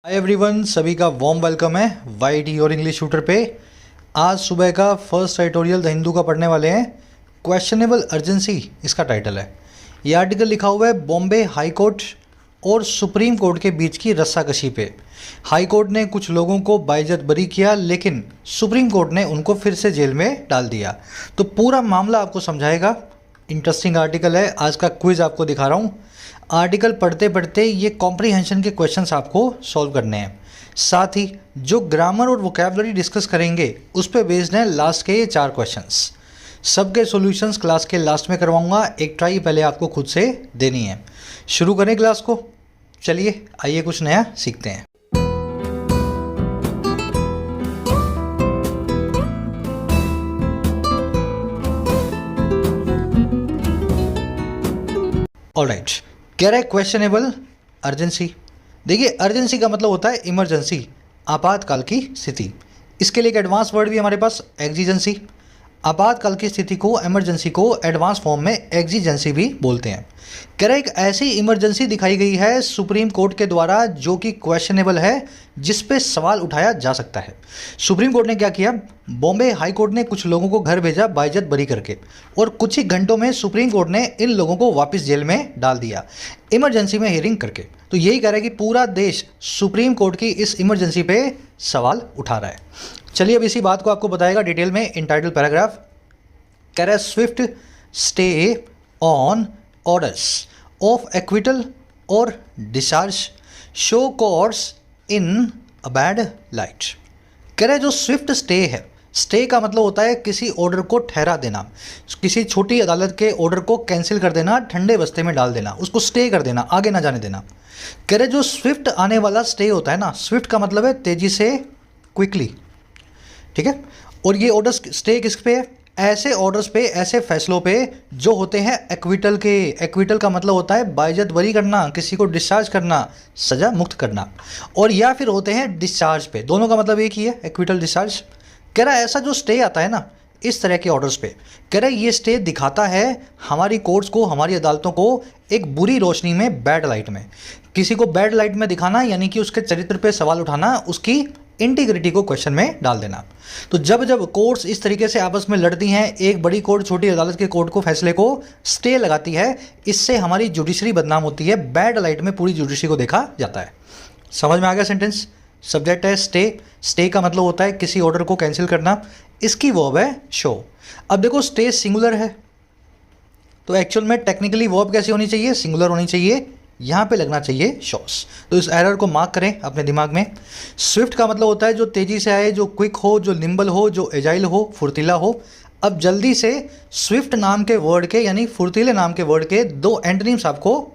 Hi everyone, सभी का warm welcome है वाईटी और इंग्लिश शूटर पे। आज सुबह का फर्स्ट एडिटोरियल द हिंदू का पढ़ने वाले हैं। क्वेश्चनेबल अर्जेंसी इसका टाइटल है। ये आर्टिकल लिखा हुआ है बॉम्बे हाई कोर्ट और सुप्रीम कोर्ट के बीच की रस्साकशी पे। हाई कोर्ट ने कुछ लोगों को बाइज्जत बरी किया, लेकिन सुप्रीम कोर्ट ने उनको फिर से जेल में डाल दिया। तो पूरा मामला आपको समझाएगा। इंटरेस्टिंग आर्टिकल है। आज का क्विज आपको दिखा रहा हूँ। आर्टिकल पढ़ते पढ़ते ये कॉम्प्रीहेंशन के क्वेश्चंस आपको सॉल्व करने हैं। साथ ही जो ग्रामर और वोकैबुलरी डिस्कस करेंगे उस पे बेस्ड हैं लास्ट के ये 4 क्वेश्चंस। सबके सॉल्यूशंस क्लास के लास्ट में करवाऊंगा। एक ट्राई पहले आपको खुद से देनी है। शुरू करें क्लास को। चलिए आइए कुछ नया सीखते हैं। ऑलराइट, कह रहा है क्वेश्चनेबल अर्जेंसी। देखिए, अर्जेंसी का मतलब होता है इमरजेंसी, आपातकाल की स्थिति। इसके लिए एक एडवांस वर्ड भी हमारे पास एक्जिजेंसी। आपातकाल की स्थिति को, इमरजेंसी को एडवांस फॉर्म में एक्जिजेंसी भी बोलते हैं। कह रहा है एक ऐसी इमरजेंसी दिखाई गई है सुप्रीम कोर्ट के द्वारा जो कि क्वेश्चनेबल है, जिस पे सवाल उठाया जा सकता है। सुप्रीम कोर्ट ने क्या किया? बॉम्बे हाई कोर्ट ने कुछ लोगों को घर भेजा बाइज्जत बरी करके, और कुछ ही घंटों में सुप्रीम कोर्ट ने इन लोगों को वापस जेल में डाल दिया, इमरजेंसी में हियरिंग करके। तो यही कह रहा है कि पूरा देश सुप्रीम कोर्ट की इस इमरजेंसी पे सवाल उठा रहा है। चलिए अब इसी बात को आपको बताएगा डिटेल में इन टाइटल पैराग्राफ। कह रहा है swift stay on orders of acquittal और discharge show courts in a bad light. कह रहा है जो स्विफ्ट स्टे है, स्टे का मतलब होता है किसी ऑर्डर को ठहरा देना, किसी छोटी अदालत के ऑर्डर को कैंसिल कर देना, ठंडे बस्ते में डाल देना, उसको स्टे कर देना, आगे ना जाने देना। कह रहे जो स्विफ्ट आने वाला स्टे होता है ना, स्विफ्ट का मतलब है तेजी से, क्विकली, ठीक है। और ये ऑर्डर स्टे किस पे है? ऐसे ऑर्डर्स पे, ऐसे फैसलों पे जो होते हैं एक्विटल के। एक्विटल का मतलब होता है बाइज्जत बरी करना, किसी को डिस्चार्ज करना, सजा मुक्त करना, और या फिर होते हैं डिस्चार्ज पे। दोनों का मतलब एक ही है, एक्विटल डिस्चार्ज। कह रहा है ऐसा जो स्टे आता है ना इस तरह के ऑर्डर्स पे, कह रहा है ये स्टे दिखाता है हमारी कोर्ट्स को, हमारी अदालतों को एक बुरी रोशनी में, बैड लाइट में। किसी को बैड लाइट में दिखाना यानी कि उसके चरित्र पे सवाल उठाना, उसकी इंटीग्रिटी को क्वेश्चन में डाल देना। तो जब जब कोर्ट्स इस तरीके से आपस में लड़ती हैं, एक बड़ी कोर्ट छोटी अदालत के कोर्ट को, फैसले को स्टे लगाती है, इससे हमारी जुडिशरी बदनाम होती है, बैड लाइट में पूरी जुडिशरी को देखा जाता है। समझ में आ गया सेंटेंस? सब्जेक्ट है स्टे। स्टे का मतलब होता है किसी ऑर्डर को कैंसिल करना। इसकी वर्ब है शो। अब देखो स्टे सिंगुलर है, तो एक्चुअल में टेक्निकली वर्ब कैसी होनी चाहिए? सिंगुलर होनी चाहिए। यहाँ पे लगना चाहिए शॉस। तो इस एरर को मार्क करें अपने दिमाग में। स्विफ्ट का मतलब होता है जो तेज़ी से आए, जो क्विक हो, जो निम्बल हो, जो एजाइल हो, फुर्तीला हो। अब जल्दी से स्विफ्ट नाम के वर्ड के, यानी फुर्तीले नाम के वर्ड के 2 एंटोनिम्स आपको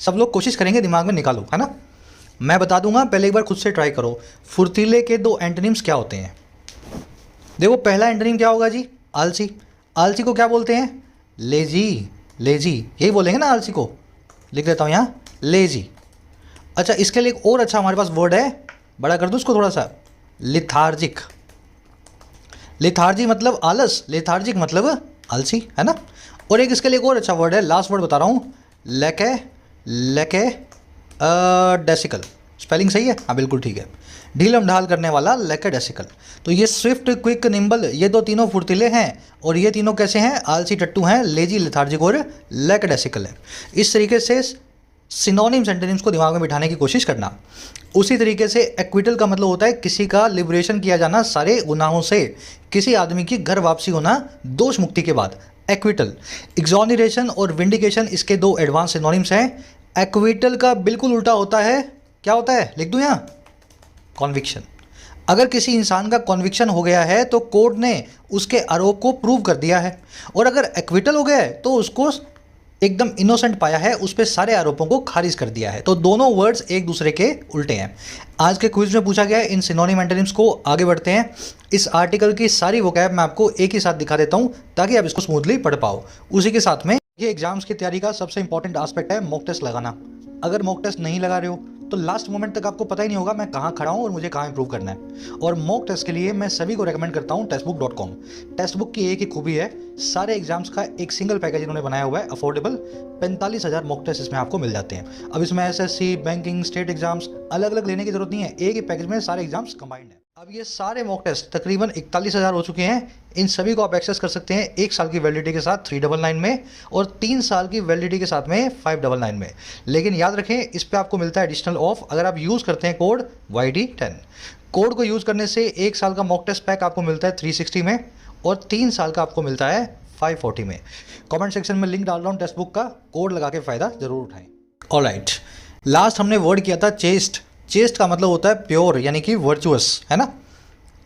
सब लोग कोशिश करेंगे दिमाग में निकालो, है ना। मैं बता दूंगा, पहले एक बार खुद से ट्राई करो। फुर्तीले के 2 एंटोनिम्स क्या होते हैं? देखो पहला एंटोनिम क्या होगा जी? आलसी। आलसी को क्या बोलते हैं? लेजी। लेजी यही बोलेंगे ना आलसी को। लिख देता हूँ यहाँ, लेजी। अच्छा, इसके लिए एक और अच्छा हमारे पास वर्ड है, बड़ा कर दूँ उसको थोड़ा सा, लिथार्जिक। लिथार्जी मतलब आलस, लेथार्जिक मतलब आलसी, है ना। और एक इसके लिए एक और अच्छा वर्ड है, लास्ट वर्ड बता रहा हूँ, लेके, लेके डेसिकल। स्पेलिंग सही है? हाँ बिल्कुल ठीक है। ढीलम ढाल करने वाला, लेके डेसिकल। तो ये स्विफ्ट, क्विक, निम्बल, ये 2 तीनों फुर्तीले हैं, और ये तीनों कैसे हैं? आलसी, टट्टू हैं, लेजी, लेथार्जिक और लेके डेसिकल है। इस तरीके से सिनोनिम्स, एंटोनिम्स को दिमाग में बिठाने की कोशिश करना। उसी तरीके से एक्विटल का मतलब होता है किसी का लिबरेशन किया जाना सारे गुनाहों से, किसी आदमी की घर वापसी होना दोष मुक्ति के बाद, एक्विटल। एक्सोनरेशन और विंडिकेशन इसके 2 एडवांस सिनोनिम्स हैं। एक्विटल का बिल्कुल उल्टा होता है, क्या होता है? लिख दूं यहाँ, कॉन्विक्शन। अगर किसी इंसान का कॉन्विक्शन हो गया है तो कोर्ट ने उसके आरोप को प्रूव कर दिया है, और अगर एक्विटल हो गया है तो उसको एकदम इनोसेंट पाया है, उस पर सारे आरोपों को खारिज कर दिया है। तो दोनों वर्ड्स एक दूसरे के उल्टे हैं। आज के क्विज में पूछा गया है इन सिनोनिम एंटोनिम्स को। आगे बढ़ते हैं। इस आर्टिकल की सारी वोकैब मैं आपको एक ही साथ दिखा देता हूं ताकि आप इसको स्मूथली पढ़ पाओ। उसी के साथ में ये एग्जाम्स की तैयारी का सबसे इंपॉर्टेंट एस्पेक्ट है मॉक टेस्ट लगाना। अगर मॉक टेस्ट नहीं लगा रहे हो तो लास्ट मोमेंट तक आपको पता ही नहीं होगा मैं कहाँ खड़ा हूँ और मुझे कहाँ इंप्रूव करना है। और मॉक टेस्ट के लिए मैं सभी को रेकमेंड करता हूँ टेस्टबुक.com। टेस्टबुक की एक ही खूबी है, सारे एग्जाम्स का एक सिंगल पैकेज इन्होंने बनाया हुआ है, अफोर्डेबल। 45,000 मॉक टेस्ट इसमें आपको मिल जाते हैं। अब इसमें एसएससी, बैंकिंग, स्टेट एग्जाम्स अलग अलग लेने की जरूरत नहीं है, एक ही पैकेज में सारे एग्जाम्स कंबाइंड है। अब ये सारे मॉक टेस्ट तकरीबन 41,000 हो चुके हैं। इन सभी को आप एक्सेस कर सकते हैं 1 साल की वैलिडिटी के साथ 399 में और 3 साल की वैलिडिटी के साथ में 599 में। लेकिन याद रखें, इस पे आपको मिलता है एडिशनल ऑफ अगर आप यूज़ करते हैं कोड YD10। कोड को यूज़ करने से 1 साल का मॉक टेस्ट पैक आपको मिलता है 360 में और 3 साल का आपको मिलता है 540 में। कमेंट सेक्शन में लिंक डाल रहा हूँ टेक्स्ट का, कोड लगा के फ़ायदा ज़रूर उठाएं। ऑलराइट, लास्ट हमने वर्ड किया था चेस्ट। चेस्ट का मतलब होता है प्योर यानी कि वर्चुअस, है ना।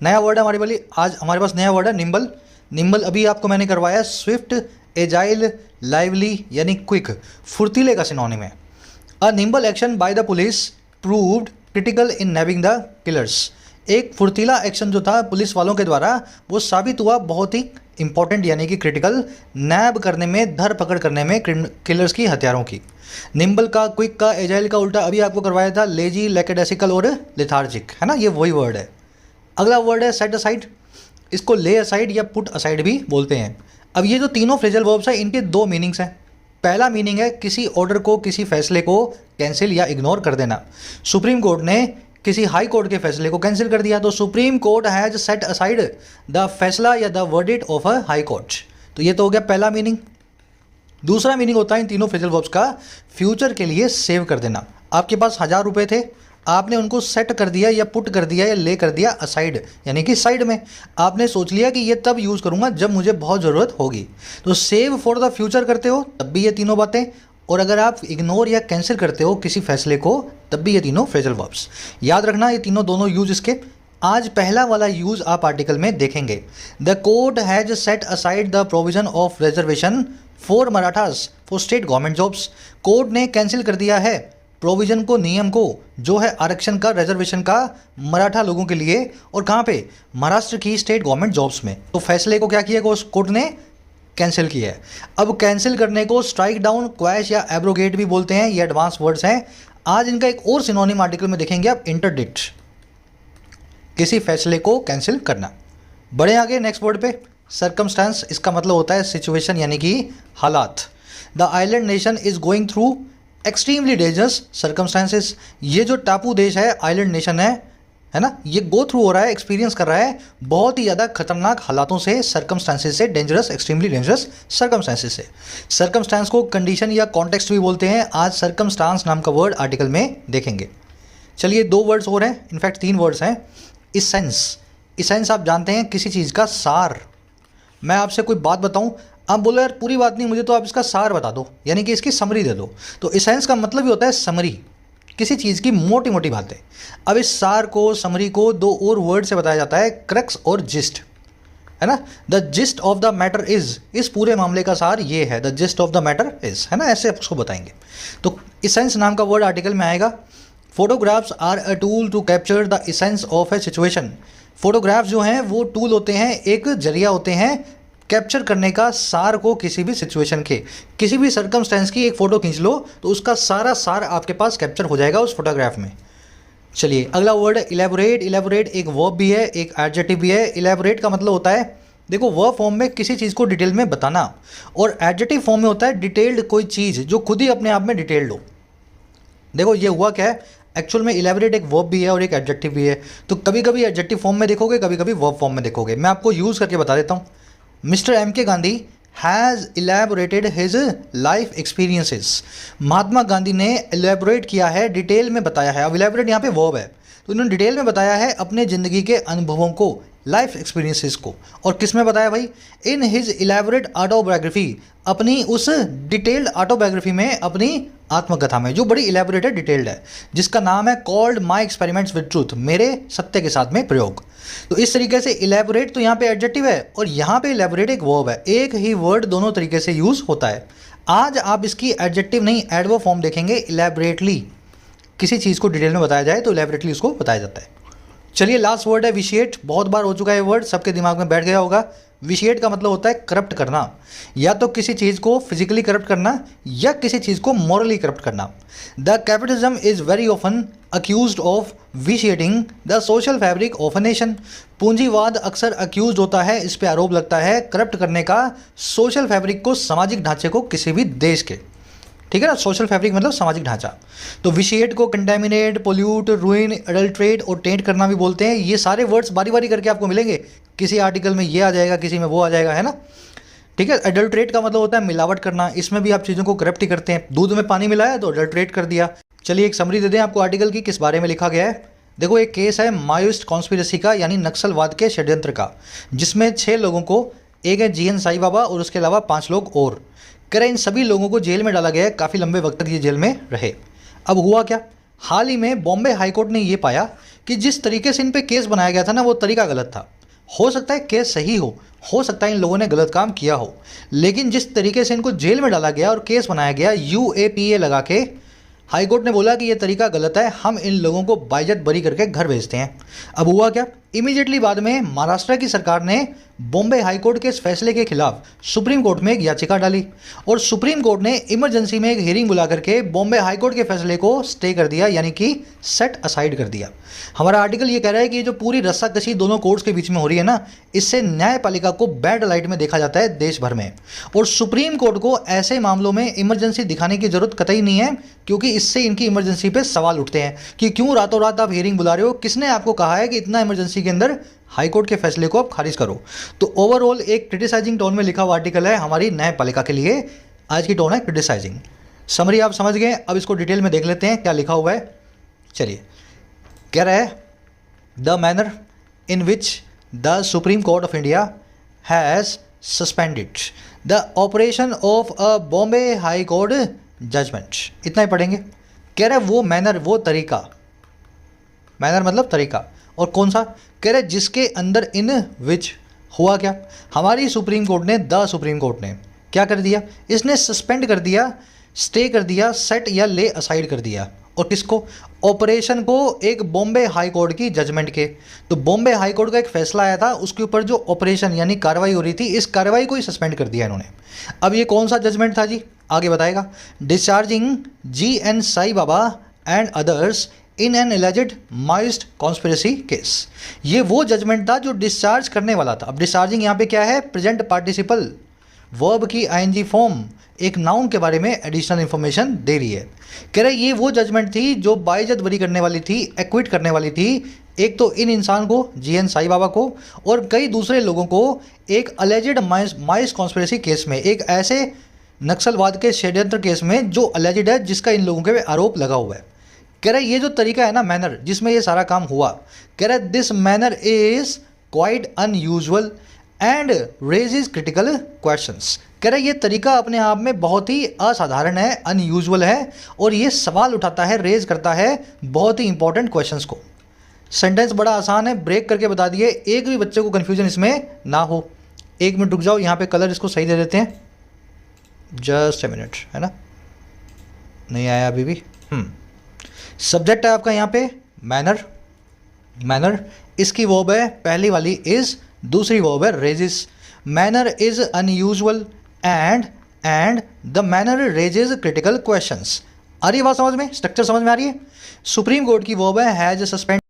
नया वर्ड है हमारे वाली, आज हमारे पास नया वर्ड है निम्बल। निम्बल अभी आपको मैंने करवाया स्विफ्ट, एजाइल, लाइवली यानी क्विक, फुर्तीले का सिनोनिम है। A nimble action by the police proved critical in nabbing the killers. एक फुर्तीला एक्शन जो था पुलिस वालों के द्वारा वो साबित हुआ बहुत ही इंपॉर्टेंट यानी कि क्रिटिकल, नैब करने में, धर पकड़ करने में किलर्स की, हथियारों की। निम्बल का, क्विक का, एजाइल का उल्टा अभी आपको करवाया था लेजी, लैकेडेसिकल और लेथार्जिक, है ना, ये वही वर्ड है। अगला वर्ड है सेट असाइड। इसको ले असाइड या पुट असाइड भी बोलते हैं। अब ये जो तीनों फ्रेजल वर्ब्स हैं इनके 2 मीनिंग्स हैं। पहला मीनिंग है किसी ऑर्डर को, किसी फैसले को कैंसिल या इग्नोर कर देना। सुप्रीम कोर्ट ने किसी हाई कोर्ट के फैसले को कैंसिल कर दिया तो supreme court has set aside the फैसला या the verdict of a high court. तो ये तो हो गया पहला मीनिंग। दूसरा मीनिंग होता है इन तीनों फ्रेजल वर्ब्स का फ्यूचर के लिए सेव कर देना। आपके पास 1000 रुपये थे, आपने उनको सेट कर दिया या पुट कर दिया या ले कर दिया असाइड यानी कि साइड में। आपने सोच लिया कि ये तब यूज़ करूँगा जब मुझे बहुत ज़रूरत होगी। तो सेव फॉर द फ्यूचर करते हो तब भी ये तीनों बातें, और अगर आप इग्नोर या कैंसिल करते हो किसी फैसले को तब भी ये तीनों फ्रेजल वर्ब्स। याद रखना ये तीनों दोनों यूज इसके। आज पहला वाला यूज आप आर्टिकल में देखेंगे। The court has set aside the provision of reservation for Marathas for state government jobs. Court ने कैंसिल कर दिया है प्रोविजन को, नियम को, जो है आरक्षण का, रिजर्वेशन का मराठा लोगों के लिए, और कहाँ पे, महाराष्ट्र की स्टेट गवर्नमेंट जॉब्स में। तो फैसले को क्या किया कोर्ट ने, कैंसिल किया है। अब कैंसिल करने को स्ट्राइक डाउन, क्वैश या एब्रोगेट भी बोलते हैं, ये एडवांस वर्ड्स हैं। आज इनका एक और सिनोनिम आर्टिकल में देखेंगे आप, इंटरडिक्ट, किसी फैसले को कैंसिल करना। बढ़े आगे नेक्स्ट वर्ड पे, सर्कमस्टांस। इसका मतलब होता है सिचुएशन यानी कि हालात। The island nation is going through extremely dangerous circumstances. ये जो टापू देश है, आइलैंड नेशन है ना, ये गो थ्रू हो रहा है, एक्सपीरियंस कर रहा है बहुत ही ज़्यादा खतरनाक हालातों से, सर्कमस्टांसेस से, डेंजरस, एक्सट्रीमली डेंजरस सर्कमस्टांसेस से। सर्कमस्टांस को कंडीशन या कॉन्टेक्स्ट भी बोलते हैं। आज सर्कमस्टांस नाम का वर्ड आर्टिकल में देखेंगे। चलिए 2 वर्ड्स और हैं, इनफैक्ट 3 वर्ड्स हैं। इसेंस। इसेंस आप जानते हैं किसी चीज़ का सार। मैं आपसे कोई बात बताऊं, आप बोलो यार पूरी बात नहीं मुझे, तो आप इसका सार बता दो यानी कि इसकी समरी दे दो। तो इसेंस का मतलब ही होता है समरी, किसी चीज़ की मोटी मोटी बातें। अब इस सार को, समरी को 2 और वर्ड से बताया जाता है, क्रक्स और जिस्ट, है ना। The gist of the matter is, इस पूरे मामले का सार ये है, the gist of the matter is, है ना, ऐसे उसको बताएंगे। तो इसेंस नाम का वर्ड आर्टिकल में आएगा। Photographs are a tool to capture the essence of a situation. Photographs जो हैं वो टूल होते हैं, एक जरिया होते हैं कैप्चर करने का सार को, किसी भी सिचुएशन के, किसी भी सर्कमस्टेंस की एक फ़ोटो खींच लो तो उसका सारा सार आपके पास कैप्चर हो जाएगा उस फोटोग्राफ में। चलिए अगला वर्ड है इलेबोरेट। इलेबोरेट एक वर्ब भी है, एक एडजेक्टिव भी है। इलेबोरेट का मतलब होता है, देखो वर्ब फॉर्म में किसी चीज़ को डिटेल में बताना, और एडजेक्टिव फॉर्म में होता है डिटेल्ड कोई चीज़ जो खुद ही अपने आप में डिटेल्ड हो। देखो ये हुआ क्या है, एक्चुअल में इलेबोरेट एक वर्ब भी है और एक एडजेक्टिव भी है। तो कभी कभी एडजेक्टिव फॉर्म में देखोगे, कभी कभी वर्ब फॉर्म में देखोगे। मैं आपको यूज़ करके बता देता हूँ। Mister M.K. Gandhi has elaborated his life experiences. Mahatma Gandhi ने इलेबोरेट किया है, डिटेल में बताया है। अब इलेबोरेट यहाँ पे वर्ब है, तो इन्होंने डिटेल में बताया है अपने ज़िंदगी के अनुभवों को, लाइफ एक्सपीरियंसेस को। और किस में बताया भाई, इन हिज इलेबोरेट ऑटोबायोग्राफी, अपनी उस डिटेल्ड ऑटोबायोग्राफी में, अपनी आत्मकथा में, जो बड़ी इलेबोरेटेड डिटेल्ड है, जिसका नाम है called my experiments with truth, मेरे सत्य के साथ में प्रयोग। तो इस तरीके से इलेबोरेट तो यहाँ पे एडजेक्टिव है और यहाँ पे इलेबोरेट एक वर्ब है। एक ही वर्ड दोनों तरीके से यूज़ होता है। आज आप इसकी एडजेक्टिव नहीं एडवर्ब फॉर्म देखेंगे। इलेबोरेटली किसी चीज़ को डिटेल में बताया जाए तो इलेबोरेटली उसको बताया जाता है। चलिए लास्ट वर्ड है विशिएट। बहुत बार हो चुका है वर्ड, सबके दिमाग में बैठ गया होगा। विशिएट का मतलब होता है करप्ट करना, या तो किसी चीज़ को फिजिकली करप्ट करना या किसी चीज़ को मॉरली करप्ट करना। The capitalism is very often accuse of vitiating the social fabric of a nation. पूंजीवाद अक्सर अक्यूज होता है, इस पर आरोप लगता है करप्ट करने का सोशल फैब्रिक को, सामाजिक ढांचे को किसी भी देश के। ठीक है ना, सोशल फैब्रिक मतलब सामाजिक ढांचा। तो विशिएट को कंटेमिनेट, पोल्यूट, रुइन, एडल्ट्रेट और टेंट करना भी बोलते हैं। ये सारे वर्ड्स बारी बारी करके आपको मिलेंगे, किसी आर्टिकल में ये आ जाएगा, किसी में वो आ जाएगा, है ना। ठीक है, एडल्ट्रेट का मतलब होता है मिलावट करना, इसमें भी आप चीज़ों को करप्ट ही करते हैं। दूध में पानी मिलाया तो एडल्ट्रेट कर दिया। चलिए एक समरी दे दें आपको आर्टिकल की, किस बारे में लिखा गया है। देखो एक केस है माओइस्ट कॉन्स्पिरेसी का, यानी नक्सलवाद के षड्यंत्र का, जिसमें 6 लोगों को, एक है GN साई बाबा और उसके अलावा 5 लोग और, कह रहे इन सभी लोगों को जेल में डाला गया है, काफ़ी लंबे वक्त तक ये जेल में रहे। अब हुआ क्या, हाल ही में बॉम्बे हाईकोर्ट ने ये पाया कि जिस तरीके से इन पे केस बनाया गया था ना, वो तरीका गलत था। हो सकता है केस सही हो सकता है इन लोगों ने गलत काम किया हो, लेकिन जिस तरीके से इनको जेल में डाला गया और केस बनाया गया UAPA लगा के, हाईकोर्ट ने बोला कि ये तरीका गलत है, हम इन लोगों को बाइज्जत बरी करके घर भेजते हैं। अब हुआ क्या, इमीडिएटली बाद में महाराष्ट्र की सरकार ने बॉम्बे हाईकोर्ट के इस फैसले के खिलाफ सुप्रीम कोर्ट में एक याचिका डाली और सुप्रीम कोर्ट ने इमरजेंसी में एक हियरिंग बुला करके बॉम्बे हाईकोर्ट के फैसले को स्टे कर दिया, यानी कि सेट असाइड कर दिया। हमारा आर्टिकल ये कह रहा है कि ये जो पूरी रस्साकशी दोनों कोर्ट्स के बीच में हो रही है ना, इससे न्यायपालिका को बैड लाइट में देखा जाता है देश भर में, और सुप्रीम कोर्ट को ऐसे मामलों में इमरजेंसी दिखाने की जरूरत कतई नहीं है, क्योंकि इससे इनकी इमरजेंसी पे सवाल उठते हैं कि क्यों रातों रात आप हियरिंग बुला रहे हो, किसने आपको कहा है कि इतना इमरजेंसी के अंदर हाईकोर्ट के फैसले को आप खारिज करो। तो ओवरऑल एक क्रिटिसाइजिंग टोन में लिखा हुआ आर्टिकल है हमारी न्यायपालिका के लिए। आज की टोन है क्रिटिसाइजिंग। समरी आप समझ गए, अब इसको डिटेल में देख लेते हैं क्या लिखा हुआ है। चलिए, कह रहा है the manner in which the supreme court of India has suspended the operation of a Bombay high court judgment. इतना ही पढ़ेंगे। कह रहा है वो मैनर, वो तरीका, मैनर मतलब तरीका, और कौन सा, कह रहे जिसके अंदर, इन विच, हुआ क्या, हमारी सुप्रीम कोर्ट ने, द सुप्रीम कोर्ट ने क्या कर दिया, इसने सस्पेंड कर दिया, स्टे कर दिया, सेट या ले असाइड कर दिया। और किसको, ऑपरेशन को, एक बॉम्बे हाई कोर्ट की जजमेंट के। तो बॉम्बे हाई कोर्ट का एक फैसला आया था, उसके ऊपर जो ऑपरेशन यानी कार्रवाई हो रही थी, इस कार्रवाई को ही सस्पेंड कर दिया इन्होंने। अब ये कौन सा जजमेंट था जी, आगे बताएगा। Discharging GN Sai Baba and others in an alleged Maoist conspiracy case. ये वो जजमेंट था जो डिस्चार्ज करने वाला था। अब डिस्चार्जिंग यहाँ पे क्या है, प्रेजेंट पार्टिसिपल वर्ब की ING फॉर्म, एक नाउन के बारे में एडिशनल इंफॉर्मेशन दे रही है। कह रहे ये वो जजमेंट थी जो बाइज्जत बरी करने वाली थी, एक्विट करने वाली थी, एक तो इन इंसान को, GN साई बाबा को, और कई दूसरे लोगों को, एक अलेजेड माओइस्ट कॉन्स्पिरेसी केस में, एक ऐसे नक्सलवाद के षड्यंत्र केस में जो अलेजेड है, जिसका इन लोगों के पे आरोप लगा हुआ है। कह रहा है ये जो तरीका है ना, मैनर, जिसमें ये सारा काम हुआ, कह रहा है this manner is quite unusual and raises critical questions. कह रहा है ये तरीका अपने आप में बहुत ही असाधारण है, अनयूजुअल है, और ये सवाल उठाता है, रेज करता है बहुत ही इंपॉर्टेंट क्वेश्चंस को। सेंटेंस बड़ा आसान है, ब्रेक करके बता दिए, एक भी बच्चे को कन्फ्यूजन इसमें ना हो। 1 मिनट रुक जाओ, यहाँ पे कलर इसको सही दे देते हैं, जस्ट ए मिनट, है ना, नहीं आया अभी भी। सब्जेक्ट है आपका यहाँ पे मैनर, मैनर, इसकी वर्ब है पहली वाली इज, दूसरी वर्ब है raises. Manner is unusual and the manner raises critical questions. आ रही है बात समझ में, स्ट्रक्चर समझ में आ रही है। सुप्रीम कोर्ट की वर्ब है हैज सस्पेंड,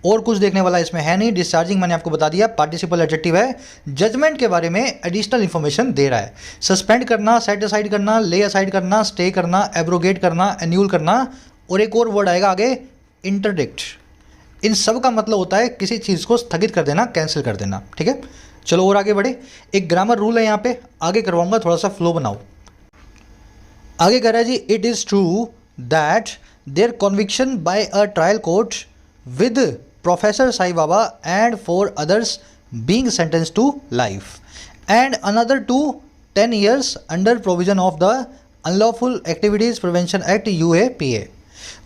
और कुछ देखने वाला इसमें है नहीं। डिस्चार्जिंग मैंने आपको बता दिया, पार्टिसिपल एडजेक्टिव है, जजमेंट के बारे में एडिशनल इंफॉर्मेशन दे रहा है। सस्पेंड करना, सेट असाइड करना, ले असाइड करना, स्टे करना, एब्रोगेट करना, एन्यूल करना, और एक और वर्ड आएगा आगे, इंटरडिक्ट। इन सब का मतलब होता है किसी चीज़ को स्थगित कर देना, कैंसिल कर देना। ठीक है, चलो और आगे बढ़े। एक ग्रामर रूल है यहाँ पे, आगे करवाऊंगा, थोड़ा सा फ्लो बनाओ। आगे कह रहा है जी, it is true that there conviction by a trial court with professor Sai Baba and 4 others being sentenced to life and another to 10 years under provision of the Unlawful Activities Prevention Act UAPA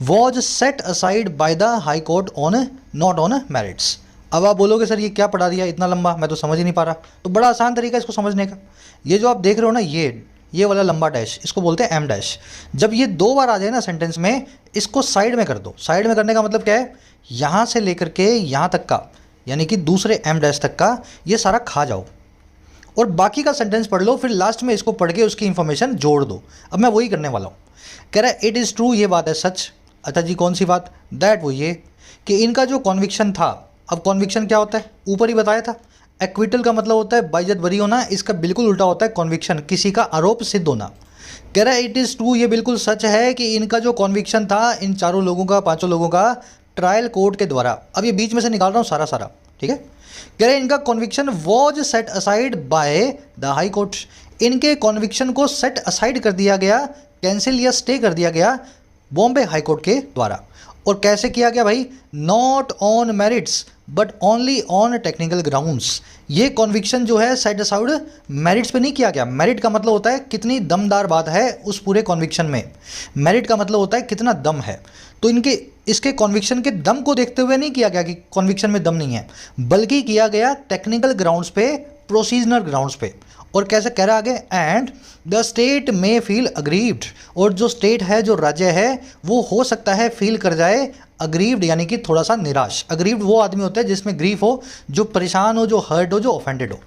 was set aside by the High Court on not on merits। अब आप बोलोगे sir ये क्या पढ़ा दिया इतना लंबा, मैं तो समझ ही नहीं पा रहा। तो बड़ा आसान तरीका इसको समझने का, ये जो आप देख रहे हो ना, ये वाला लंबा डैश, इसको बोलते हैं M डैश। जब ये 2 बार आ जाए ना सेंटेंस में, इसको साइड में कर दो। साइड में करने का मतलब क्या है यहाँ से लेकर के यहाँ तक का, यानी कि दूसरे एम डैश तक का ये सारा खा जाओ और बाकी का सेंटेंस पढ़ लो, फिर लास्ट में इसको पढ़ के उसकी इंफॉर्मेशन जोड़ दो। अब मैं वही करने वाला हूँ। कह रहा है इट इज़ ट्रू, ये बात है सच। अच्छा जी कौन सी बात? दैट वो ये कि इनका जो कॉन्विक्शन था, अब कॉन्विक्शन क्या होता है ऊपर ही बताया था। एक्विटल का मतलब होता है बाइज्जत बरी होना, इसका बिल्कुल उल्टा होता है कॉन्विक्शन, किसी का आरोप सिद्ध होना। कह रहा है इट इज़ ट्रू, ये बिल्कुल सच है कि इनका जो कॉन्विक्शन था इन चारों लोगों का, पांचों लोगों का, ट्रायल कोर्ट के द्वारा, अब ये बीच में से निकाल रहा हूँ सारा सारा, ठीक है। कह रहे हैं इनका conviction was set aside by the high court, इनके कॉन्विक्शन को सेट असाइड कर दिया गया, कैंसिल या स्टे कर दिया गया बॉम्बे हाई कोर्ट के द्वारा। और कैसे किया गया भाई? Not on merits but only on technical grounds. ये कॉन्विक्शन जो है सेट असाइड मेरिट्स पे नहीं किया गया। मेरिट का मतलब होता है कितनी दमदार बात है उस पूरे कॉन्विक्शन में, मेरिट का मतलब होता है कितना दम है। तो इनके इसके कॉन्विक्शन के दम को देखते हुए नहीं किया गया कि कॉन्विक्शन में दम नहीं है, बल्कि किया गया टेक्निकल ग्राउंड्स पे, प्रोसीजनल ग्राउंड्स पे। और कैसे कह रहा आगे? एंड द स्टेट में फील अग्रीव्ड, और जो स्टेट है, जो राज्य है, वो हो सकता है फील कर जाए अग्रीव्ड, यानी कि थोड़ा सा निराश। अग्रीव्ड वो आदमी होता है जिसमें ग्रीफ हो, जो परेशान हो, जो हर्ट हो, जो ऑफेंडेड हो।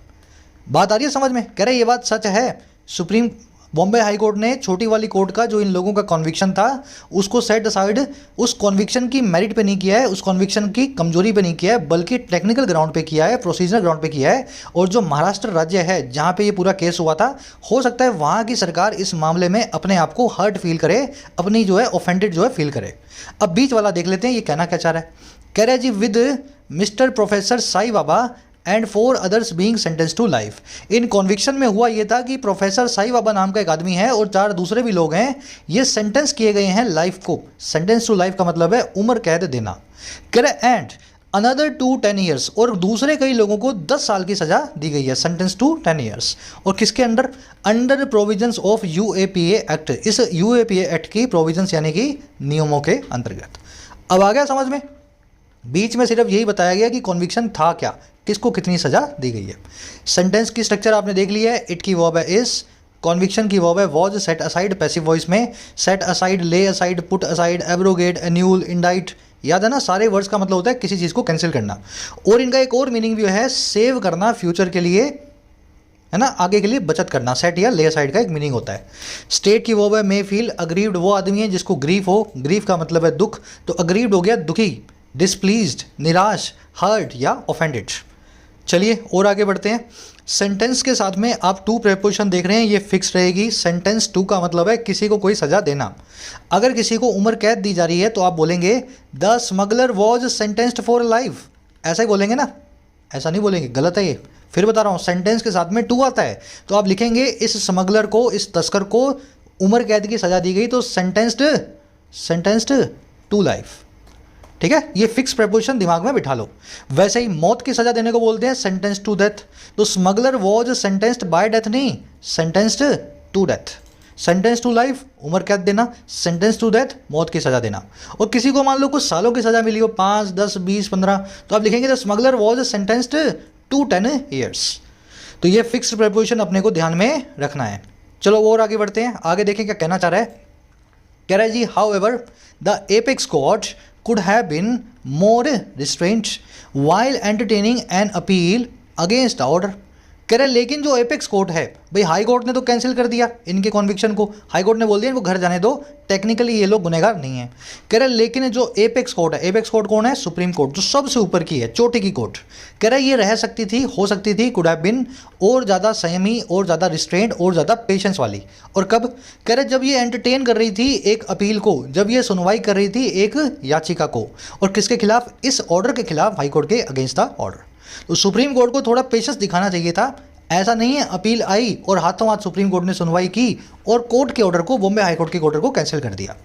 बात आ रही है समझ में? कह रहे ये बात सच है। सुप्रीम बॉम्बे हाई कोर्ट ने छोटी वाली कोर्ट का जो इन लोगों का कॉन्विक्शन था उसको सेट असाइड, उस कॉन्विक्शन की मेरिट पे नहीं किया है, उस कॉन्विक्शन की कमजोरी पे नहीं किया है, बल्कि टेक्निकल ग्राउंड पे किया है, प्रोसीजरल ग्राउंड पे किया है। और जो महाराष्ट्र राज्य है जहाँ पे ये पूरा केस हुआ था, हो सकता है वहाँ की सरकार इस मामले में अपने आप को हर्ट फील करे, अपनी जो है ऑफेंडेड जो है फील करे। अब बीच वाला देख लेते हैं ये कहना क्या चाह रहा है। कह रहा है जी with mister professor Sai Baba and 4 others being sentence to life. इन कॉन्विक्शन में हुआ ये था कि प्रोफेसर साई बाबा नाम का एक आदमी है और 4 दूसरे भी लोग हैं, ये सेंटेंस किए गए हैं लाइफ को। सेंटेंस टू लाइफ का मतलब है उम्र कैद देना। कह रहे एंड अनदर टू 10 ईयर्स, और दूसरे कई लोगों को 10 साल की सजा दी गई है, सेंटेंस टू 10 ईयर्स। और किसके under? Under provisions of UAPA act, इस यूएपीए एक्ट की प्रोविजंस यानी कि नियमों के अंतर्गत। अब आ गया समझ में? बीच में सिर्फ यही बताया गया कि कॉन्विक्शन था क्या, किसको कितनी सजा दी गई है। सेंटेंस की स्ट्रक्चर आपने देख लिया है। इट की वर्ब है इज, कॉन्विक्शन की वर्ब है was, set aside passive voice में, set aside, lay aside, put aside, abrogate, annul, indict. याद है ना, सारे वर्ड्स का मतलब होता है किसी चीज़ को कैंसिल करना। और इनका एक और मीनिंग भी है सेव करना, फ्यूचर के लिए, है ना, आगे के लिए बचत करना। सेट या ले असाइड का एक मीनिंग होता है। स्टेट की वर्ब है मे फील, अग्रीव्ड वो आदमी है जिसको ग्रीफ हो, ग्रीफ का मतलब है दुख, तो अग्रीव्ड हो गया दुखी, डिसप्लीज्ड निराश, हर्ट या ऑफेंडेड। चलिए और आगे बढ़ते हैं। सेंटेंस के साथ में आप टू प्रेपोजिशन देख रहे हैं, ये फिक्स रहेगी। सेंटेंस टू का मतलब है किसी को कोई सजा देना। अगर किसी को उम्र कैद दी जा रही है तो आप बोलेंगे the smuggler was sentenced for life, ऐसा ही बोलेंगे ना, ऐसा नहीं बोलेंगे, गलत है ये। फिर बता रहा हूँ, सेंटेंस के साथ में टू आता है तो आप लिखेंगे इस स्मगलर को, इस तस्कर को उम्र कैद की सजा दी गई तो सेंटेंस्ड टू लाइफ। ठीक है, ये फिक्स प्रेपोजिशन दिमाग में बिठा लो। वैसे ही मौत की सजा देने को बोलते हैं सेंटेंस टू डेथ, तो smuggler was sentenced by death नहीं, sentenced to death. Sentence to life उम्र कैद देना, सेंटेंस टू डेथ मौत की सजा देना। और किसी को मान लो कुछ सालों की सजा मिली हो, 5, 10, 20, 15, तो आप लिखेंगे the smuggler was sentenced to 10 years. तो ये फिक्स प्रेपोजिशन अपने को ध्यान में रखना है। चलो और आगे बढ़ते हैं, आगे देखें क्या कहना चाह रहा है। कह रहा है जी however the apex court could have been more restrained while entertaining an appeal against the order। कह रहे लेकिन जो एपेक्स कोर्ट है, भाई हाई कोर्ट ने तो कैंसिल कर दिया इनके कॉन्विक्शन को, हाई कोर्ट ने बोल दिया इनको घर जाने दो, टेक्निकली ये लोग गुनहगार नहीं है। कह रहे लेकिन जो एपेक्स कोर्ट है, एपेक्स कोर्ट कौन है? सुप्रीम कोर्ट, जो सबसे ऊपर की है, चोटी की कोर्ट। कह रहे ये रह सकती थी, हो सकती थी, कुड हैव बीन, और ज़्यादा संयमी, और ज़्यादा रिस्ट्रेंट, और ज़्यादा पेशेंस वाली। और कब? कह रहे जब ये एंटरटेन कर रही थी एक अपील को, जब ये सुनवाई कर रही थी एक याचिका को, और किसके खिलाफ? इस ऑर्डर के खिलाफ, हाई कोर्ट के अगेंस्ट द ऑर्डर। तो सुप्रीम कोर्ट को थोड़ा पेशेंस दिखाना चाहिए था। ऐसा नहीं है अपील आई और हाथों हाथ सुप्रीम कोर्ट ने सुनवाई की और कोर्ट के ऑर्डर को, बॉम्बे हाई कोर्ट के ऑर्डर को कैंसिल कर दिया।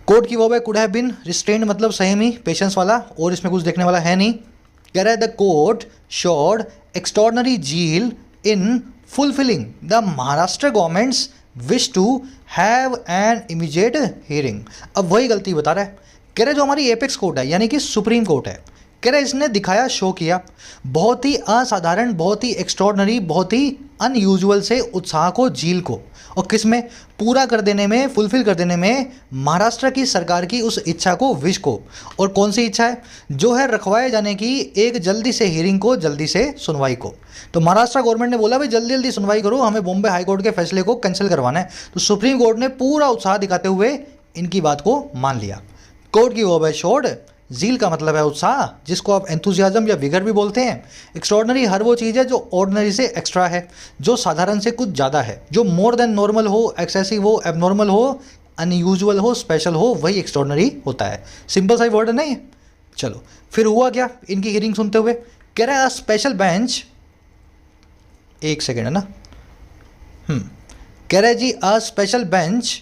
कोर्ट की वो है कुड हैव बीन, रिस्ट्रेंड मतलब संयमी, पेशेंस वाला, और इसमें कुछ देखने वाला है नहीं। कह रहा है the court showed extraordinary zeal in fulfilling the Maharashtra government's wish to have an immediate hearing. अब वही गलती बता रहा है। कह रहे जो हमारी एपेक्स कोर्ट है यानी कि सुप्रीम कोर्ट है, कह रहे इसने दिखाया, शो किया बहुत ही असाधारण, बहुत ही एक्स्ट्रॉर्डनरी, बहुत ही अनयूजुअल से उत्साह को, झील को, और किस में, पूरा कर देने में, फुलफिल कर देने में महाराष्ट्र की सरकार की उस इच्छा को, विश को। और कौन सी इच्छा है? जो है रखवाए जाने की एक जल्दी से हियरिंग को, जल्दी से सुनवाई को। तो महाराष्ट्र गवर्नमेंट ने बोला भाई जल्दी जल्दी सुनवाई करो, हमें बॉम्बे हाई कोर्ट के फैसले को कैंसिल करवाना है। तो सुप्रीम कोर्ट ने पूरा उत्साह दिखाते हुए इनकी बात को मान लिया। कोर्ट की वर्ब है शोड, जील का मतलब है उत्साह, जिसको आप एंथुजियाज्म या विगर भी बोलते हैं। एक्स्ट्रॉर्डनरी हर वो चीज़ है जो ऑर्डिनरी से एक्स्ट्रा है, जो साधारण से कुछ ज़्यादा है, जो मोर देन नॉर्मल हो, एक्सेसिव हो, एबनॉर्मल हो, अनयूजुअल हो, स्पेशल हो, वही एक्स्ट्रॉर्डनरी होता है। सिंपल सा ही वर्ड है नहीं? चलो फिर हुआ क्या इनकी हियरिंग सुनते हुए? कह रहा है स्पेशल बेंच, एक सेकेंड है ना, कह रहा है जी a special bench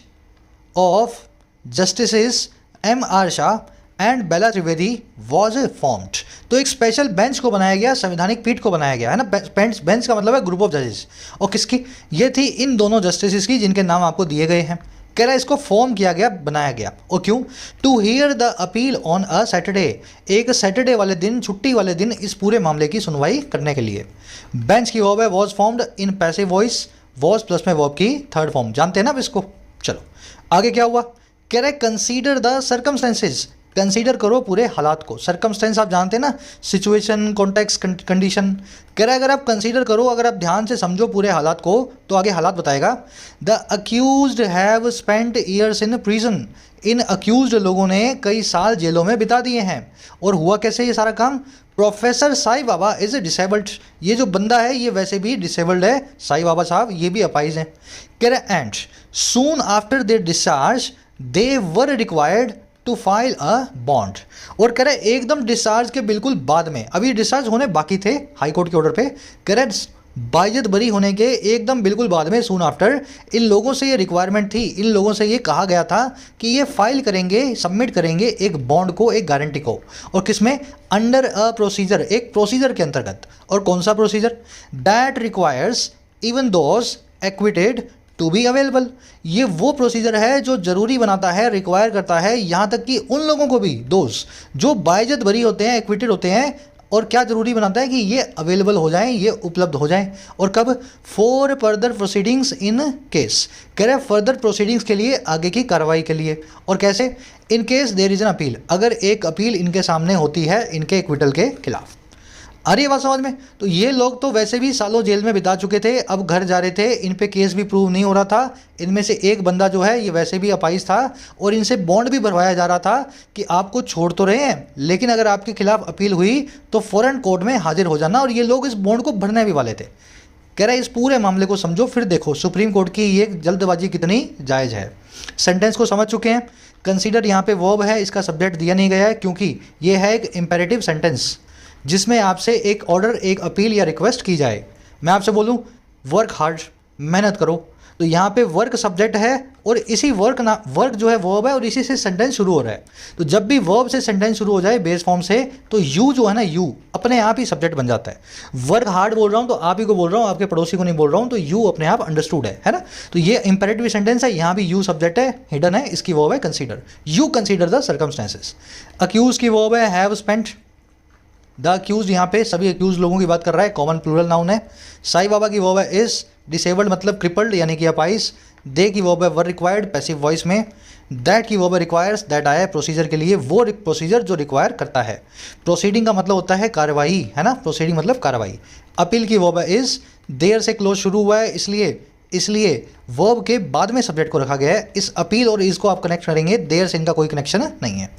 of justices M R Shah and Bela Trivedi was formed. तो एक स्पेशल बेंच को बनाया गया, संवैधानिक पीठ को बनाया गया है ना। बेंच का मतलब है ग्रुप ऑफ जजेस, और किसकी? ये थी इन दोनों जस्टिसेस की जिनके नाम आपको दिए गए हैं। कह रहा है इसको फॉर्म किया गया, बनाया गया, और क्यों? To hear the appeal on a Saturday, एक सैटरडे वाले दिन, छुट्टी वाले दिन इस पूरे मामले की सुनवाई करने के लिए। बेंच की वर्ब है was formed in passive voice, was plus में वर्ब की थर्ड फॉर्म, जानते हैं ना अब इसको। चलो आगे क्या हुआ? कह रहे कंसीडर द सर्कमस्टेंसेज, कंसीडर करो पूरे हालात को। सर्कमस्टेंस आप जानते हैं ना, सिचुएशन, कॉन्टेक्स्ट, कंडीशन। कह रहा है अगर आप कंसीडर करो, अगर आप ध्यान से समझो पूरे हालात को, तो आगे हालात बताएगा। The accused have spent years in prison, in accused लोगों ने कई साल जेलों में बिता दिए हैं। और हुआ कैसे ये सारा काम? Professor Sai Baba is a disabled, ये जो बंदा है ये वैसे भी डिसेबल्ड है, साई बाबा साहब ये भी अपाइज हैं। कह रहे and soon after their discharge they were required to file a bond. और कह रहे एकदम डिस्चार्ज के बिल्कुल बाद में, अभी डिस्चार्ज होने बाकी थे हाई कोर्ट के ऑर्डर पे, कह रहे बाइज्जत बरी होने के एकदम बिल्कुल बाद में, सून आफ्टर, इन लोगों से ये रिक्वायरमेंट थी, इन लोगों से ये कहा गया था कि ये फाइल करेंगे, सबमिट करेंगे एक बॉन्ड को, एक गारंटी को। और किसमें? अंडर अ प्रोसीजर, एक प्रोसीजर के अंतर्गत। और कौन सा procedure? That requires even those acquitted to be available, ये वो प्रोसीजर है जो जरूरी बनाता है, रिक्वायर करता है, यहाँ तक कि उन लोगों को भी, दोस्त जो बाइज्जत बरी होते हैं, एक्विटेड होते हैं, और क्या जरूरी बनाता है कि ये अवेलेबल हो जाएं, ये उपलब्ध हो जाएं। और कब? For further proceedings in case, कह रहे फर्दर प्रोसीडिंग्स के लिए, आगे की कार्रवाई के लिए। और कैसे? In case there is an appeal, अगर एक अपील इनके सामने होती है इनके एक्विटल के खिलाफ। आ रही है बात समझ में? तो ये लोग तो वैसे भी सालों जेल में बिता चुके थे, अब घर जा रहे थे, इन पे केस भी प्रूव नहीं हो रहा था। इनमें से एक बंदा जो है ये वैसे भी अपाइज था, और इनसे बॉन्ड भी भरवाया जा रहा था कि आपको छोड़ तो रहे हैं, लेकिन अगर आपके खिलाफ अपील हुई तो फौरन कोर्ट में हाजिर हो जाना। और ये लोग इस बॉन्ड को भरने भी वाले थे। कह रहा है इस पूरे मामले को समझो, फिर देखो सुप्रीम कोर्ट की ये जल्दबाजी कितनी जायज़ है। सेंटेंस को समझ चुके हैं। कंसीडर यहाँ पे वर्ब है, इसका सब्जेक्ट दिया नहीं गया है क्योंकि ये है एक इम्पेरेटिव सेंटेंस जिसमें आपसे एक ऑर्डर, एक अपील या रिक्वेस्ट की जाए। मैं आपसे बोलूँ वर्क हार्ड, मेहनत करो, तो यहाँ पे वर्क सब्जेक्ट है, और इसी वर्क जो है वर्ब है, और इसी से सेंटेंस शुरू हो रहा है। तो जब भी वर्ब से सेंटेंस शुरू हो जाए बेस फॉर्म से, तो यू जो है ना, यू अपने आप ही सब्जेक्ट बन जाता है। वर्क हार्ड बोल रहा हूँ तो आप ही को बोल रहा हूँ, आपके पड़ोसी को नहीं बोल रहा हूँ, तो यू अपने आप अंडरस्टूड है ना। तो ये इंपेरेटिव सेंटेंस है, यहाँ भी यू सब्जेक्ट है, हिडन है, इसकी वर्ब है consider. You consider the circumstances. Accused की वर्ब है हैव स्पेंट। द अक्यूज यहाँ पे सभी अक्यूज लोगों की बात कर रहा है, कॉमन प्लूरल नाउन है। साई बाबा की वर्ब है इज, डिसेबल्ड मतलब क्रिपल्ड यानी कि अपाइज। दे की वर्ब है वर रिक्वायर्ड पैसिव वॉइस में। दैट की वर्ब है रिक्वायर्स, दैट आया प्रोसीजर के लिए, वो प्रोसीजर जो रिक्वायर करता है। प्रोसीडिंग का मतलब होता है कार्रवाई, है ना, प्रोसीडिंग मतलब कार्रवाई। अपील की वर्ब है इज, देर से क्लोज शुरू हुआ है इसलिए वर्ब के बाद में सब्जेक्ट को रखा गया है। इस अपील और इज को आप कनेक्ट करेंगे, देर से इनका कोई कनेक्शन नहीं है।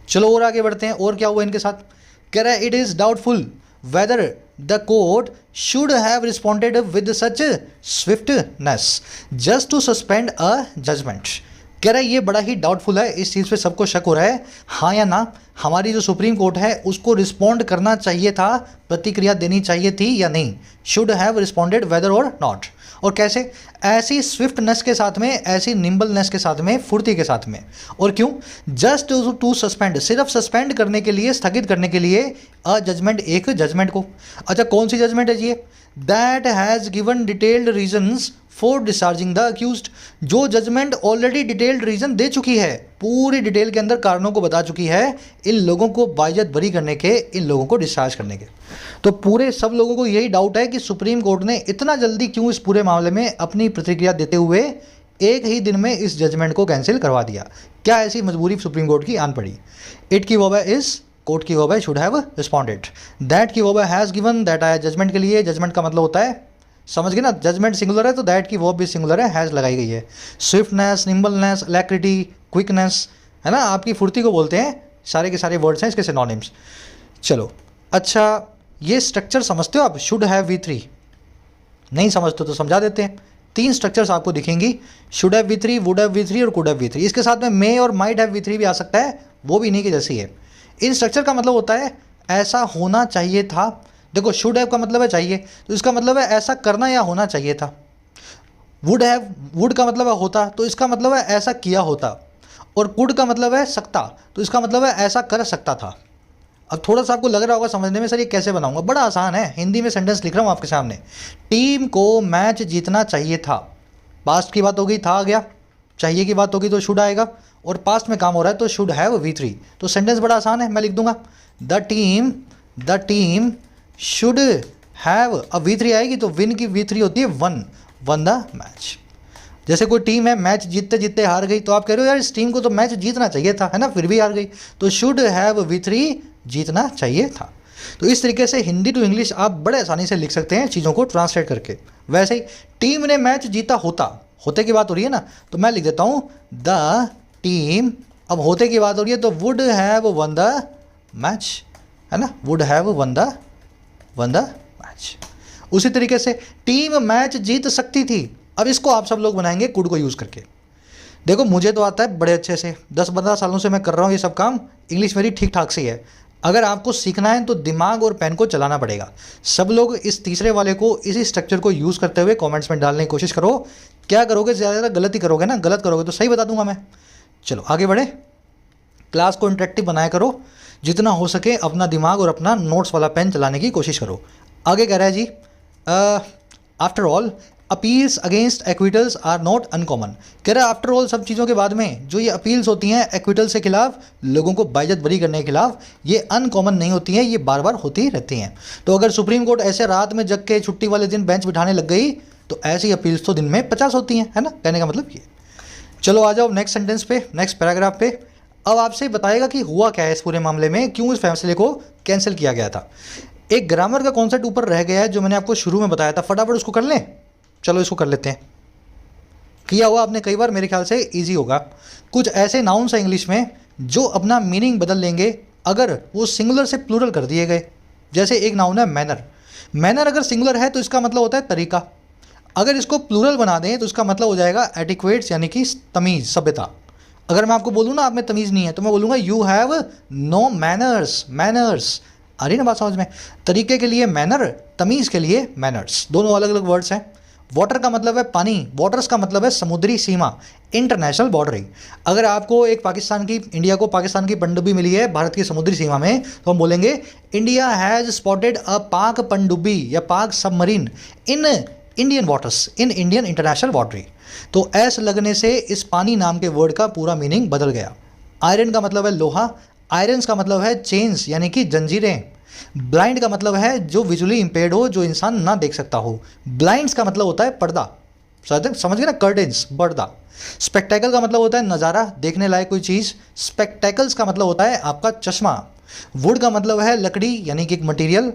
चलो और आगे बढ़ते हैं, और क्या हुआ इनके साथ? कह रहा है it is doubtful whether the court should have responded with such swiftness just to suspend a judgment. कह रहा है ये बड़ा ही डाउटफुल है, इस चीज़ पे सबको शक हो रहा है, हाँ या ना, हमारी जो सुप्रीम कोर्ट है उसको रिस्पॉन्ड करना चाहिए था, प्रतिक्रिया देनी चाहिए थी या नहीं। शुड हैव रिस्पॉन्डेड वेदर और नॉट। और कैसे? ऐसी स्विफ्टनेस के साथ में, ऐसी निम्बलनेस के साथ में, फुर्ती के साथ में। और क्यों? जस्ट टू सस्पेंड, सिर्फ सस्पेंड करने के लिए, स्थगित करने के लिए अ जजमेंट, एक जजमेंट को। अच्छा, कौन सी जजमेंट है जी? That has given detailed reasons for discharging the accused. जो जजमेंट ऑलरेडी डिटेल्ड रीजन दे चुकी है, पूरी डिटेल के अंदर कारणों को बता चुकी है इन लोगों को बाइज्जत बरी करने के, इन लोगों को डिस्चार्ज करने के। तो पूरे सब लोगों को यही डाउट है कि सुप्रीम कोर्ट ने इतना जल्दी क्यों इस पूरे मामले में अपनी प्रतिक्रिया देते हुए एक ही दिन में इस जजमेंट को कैंसिल करवा दिया। क्या ऐसी मजबूरी सुप्रीम कोर्ट की आन पड़ी? इट की वर्ब है इज, कोर्ट की वर्ब है शुड हैव रिस्पॉन्डेड। दैट की वर्ब है हैज़ गिवन, दैट आया जजमेंट के लिए, जजमेंट का मतलब होता है, समझ गए ना, जजमेंट सिंगुलर है तो दैट की वर्ब भी सिंगुलर है, हैज़ लगाई गई है। स्विफ्टनेस, निम्बलनेस, अलैक्रिटी, क्विकनेस, है ना, आपकी फुर्ती को बोलते हैं, सारे के सारे वर्ड्स हैं इसके सिनोनिम्स। चलो, अच्छा ये स्ट्रक्चर समझते हो आप? शुड हैव V3, नहीं समझते तो समझा देते हैं। 3 स्ट्रक्चर्स आपको दिखेंगी, should have V3, would have V3 और कुड हैव V3। इसके साथ में मे और माइट हैव V3 भी आ सकता है, वो भी इन्हीं की जैसी है। इन स्ट्रक्चर का मतलब होता है ऐसा होना चाहिए था। देखो, शुड हैव का मतलब है चाहिए, तो इसका मतलब है ऐसा करना या होना चाहिए था। वुड हैव, वुड का मतलब है होता, तो इसका मतलब है ऐसा किया होता। और कुड का मतलब है सकता, तो इसका मतलब है ऐसा कर सकता था। अब थोड़ा सा आपको लग रहा होगा समझने में, सर ये कैसे बनाऊंगा? बड़ा आसान है, हिंदी में सेंटेंस लिख रहा हूँ आपके सामने। टीम को मैच जीतना चाहिए था, पास्ट की बात हो गई, था आ गया, चाहिए की बात होगी तो शुड आएगा, और पास्ट में काम हो रहा है तो शुड हैव V3। तो सेंटेंस बड़ा आसान है, मैं लिख दूंगा द टीम शुड हैव, अब V3 आएगी तो विन की V3 होती है वन द मैच। जैसे कोई टीम है, मैच जीतते जीतते हार गई, तो आप कह रहे हो यार इस टीम को तो मैच जीतना चाहिए था, है ना, फिर भी हार गई, तो शुड हैव V3, जीतना चाहिए था। तो इस तरीके से हिंदी टू इंग्लिश आप बड़े आसानी से लिख सकते हैं चीज़ों को ट्रांसलेट करके। वैसे ही टीम ने मैच जीता होता, होते की बात हो रही है ना, तो मैं लिख देता हूँ द टीम, अब होते की बात हो रही है तो would have one the match, है ना, would have one the match. उसी तरीके से टीम मैच जीत सकती थी, अब इसको आप सब लोग बनाएंगे कुड को यूज़ करके। देखो मुझे तो आता है बड़े अच्छे से, 10-15 सालों से मैं कर रहा हूँ ये सब काम, इंग्लिश मेरी ठीक ठाक सी है। अगर आपको सीखना है तो दिमाग और पेन को चलाना पड़ेगा। सब लोग इस तीसरे वाले को, इसी स्ट्रक्चर को यूज़ करते हुए कमेंट्स में डालने की कोशिश करो। क्या करोगे? ज़्यादा गलत ही करोगे ना, गलत करोगे तो सही बता दूंगा मैं। चलो आगे बढ़े, क्लास को इंटरेक्टिव बनाया करो, जितना हो सके अपना दिमाग और अपना नोट्स वाला पेन चलाने की कोशिश करो। आगे कह रहा है जी, after all appeals against acquittals are not uncommon. कह रहा है आफ्टर ऑल, सब चीज़ों के बाद में जो ये अपील्स होती हैं एक्विटल के खिलाफ, लोगों को बाइज्जत बरी करने के खिलाफ, ये अनकॉमन नहीं होती हैं, ये बार बार होती रहती हैं। तो अगर सुप्रीम कोर्ट ऐसे रात में जग के छुट्टी वाले दिन बेंच बिठाने लग गई तो ऐसी अपील्स तो दिन में 50 होती हैं, है ना, कहने का मतलब ये। चलो आ जाओ नेक्स्ट सेंटेंस पे, नेक्स्ट पैराग्राफ पे। अब आपसे बताएगा कि हुआ क्या है इस पूरे मामले में, क्यों इस फैसले को कैंसिल किया गया था। एक ग्रामर का कॉन्सेप्ट ऊपर रह गया है जो मैंने आपको शुरू में बताया था, फटाफट उसको कर लें। चलो इसको कर लेते हैं, किया हुआ आपने कई बार, मेरे ख्याल से इजी होगा। कुछ ऐसे नाउन्स हैं इंग्लिश में जो अपना मीनिंग बदल लेंगे अगर वो सिंगुलर से प्लूरल कर दिए गए। जैसे एक नाउन है मैनर, मैनर अगर सिंगुलर है तो इसका मतलब होता है तरीका, अगर इसको प्लूरल बना दें तो इसका मतलब हो जाएगा एटिक्वेट्स, यानी कि तमीज़, सभ्यता। अगर मैं आपको बोलूँ ना आप में तमीज़ नहीं है तो मैं बोलूँगा you have no manners, manners, आ रही ना बात समझ में। तरीके के लिए मैनर, तमीज़ के लिए मैनर्स, दोनों अलग अलग वर्ड्स हैं। वाटर का मतलब है पानी, वाटर्स का मतलब है समुद्री सीमा, इंटरनेशनल बॉर्डरिंग। अगर आपको एक पाकिस्तान की, इंडिया को पाकिस्तान की पनडुब्बी मिली है भारत की समुद्री सीमा में, तो हम बोलेंगे इंडिया हैज़ स्पॉटेड अ पाक पनडुब्बी या पाक submarine in Indian waters, in Indian international bordering. तो ऐस लगने से इस पानी नाम के वर्ड का पूरा मीनिंग बदल गया। आयरन का मतलब है लोहा, आयरन्स का मतलब है चेन्स, यानी कि जंजीरें। ब्लाइंड का मतलब है जो विजुअली इंपेयर्ड हो, जो इंसान ना देख सकता हो। ब्लाइंड्स का मतलब होता है पर्दा, समझ गए ना, कर्टेंस, पर्दा। स्पेक्टेकल का मतलब होता है नज़ारा, देखने लायक कोई चीज़। स्पेक्टेकल्स का मतलब होता है आपका चश्मा। वुड का मतलब है लकड़ी, यानी कि एक मटीरियल।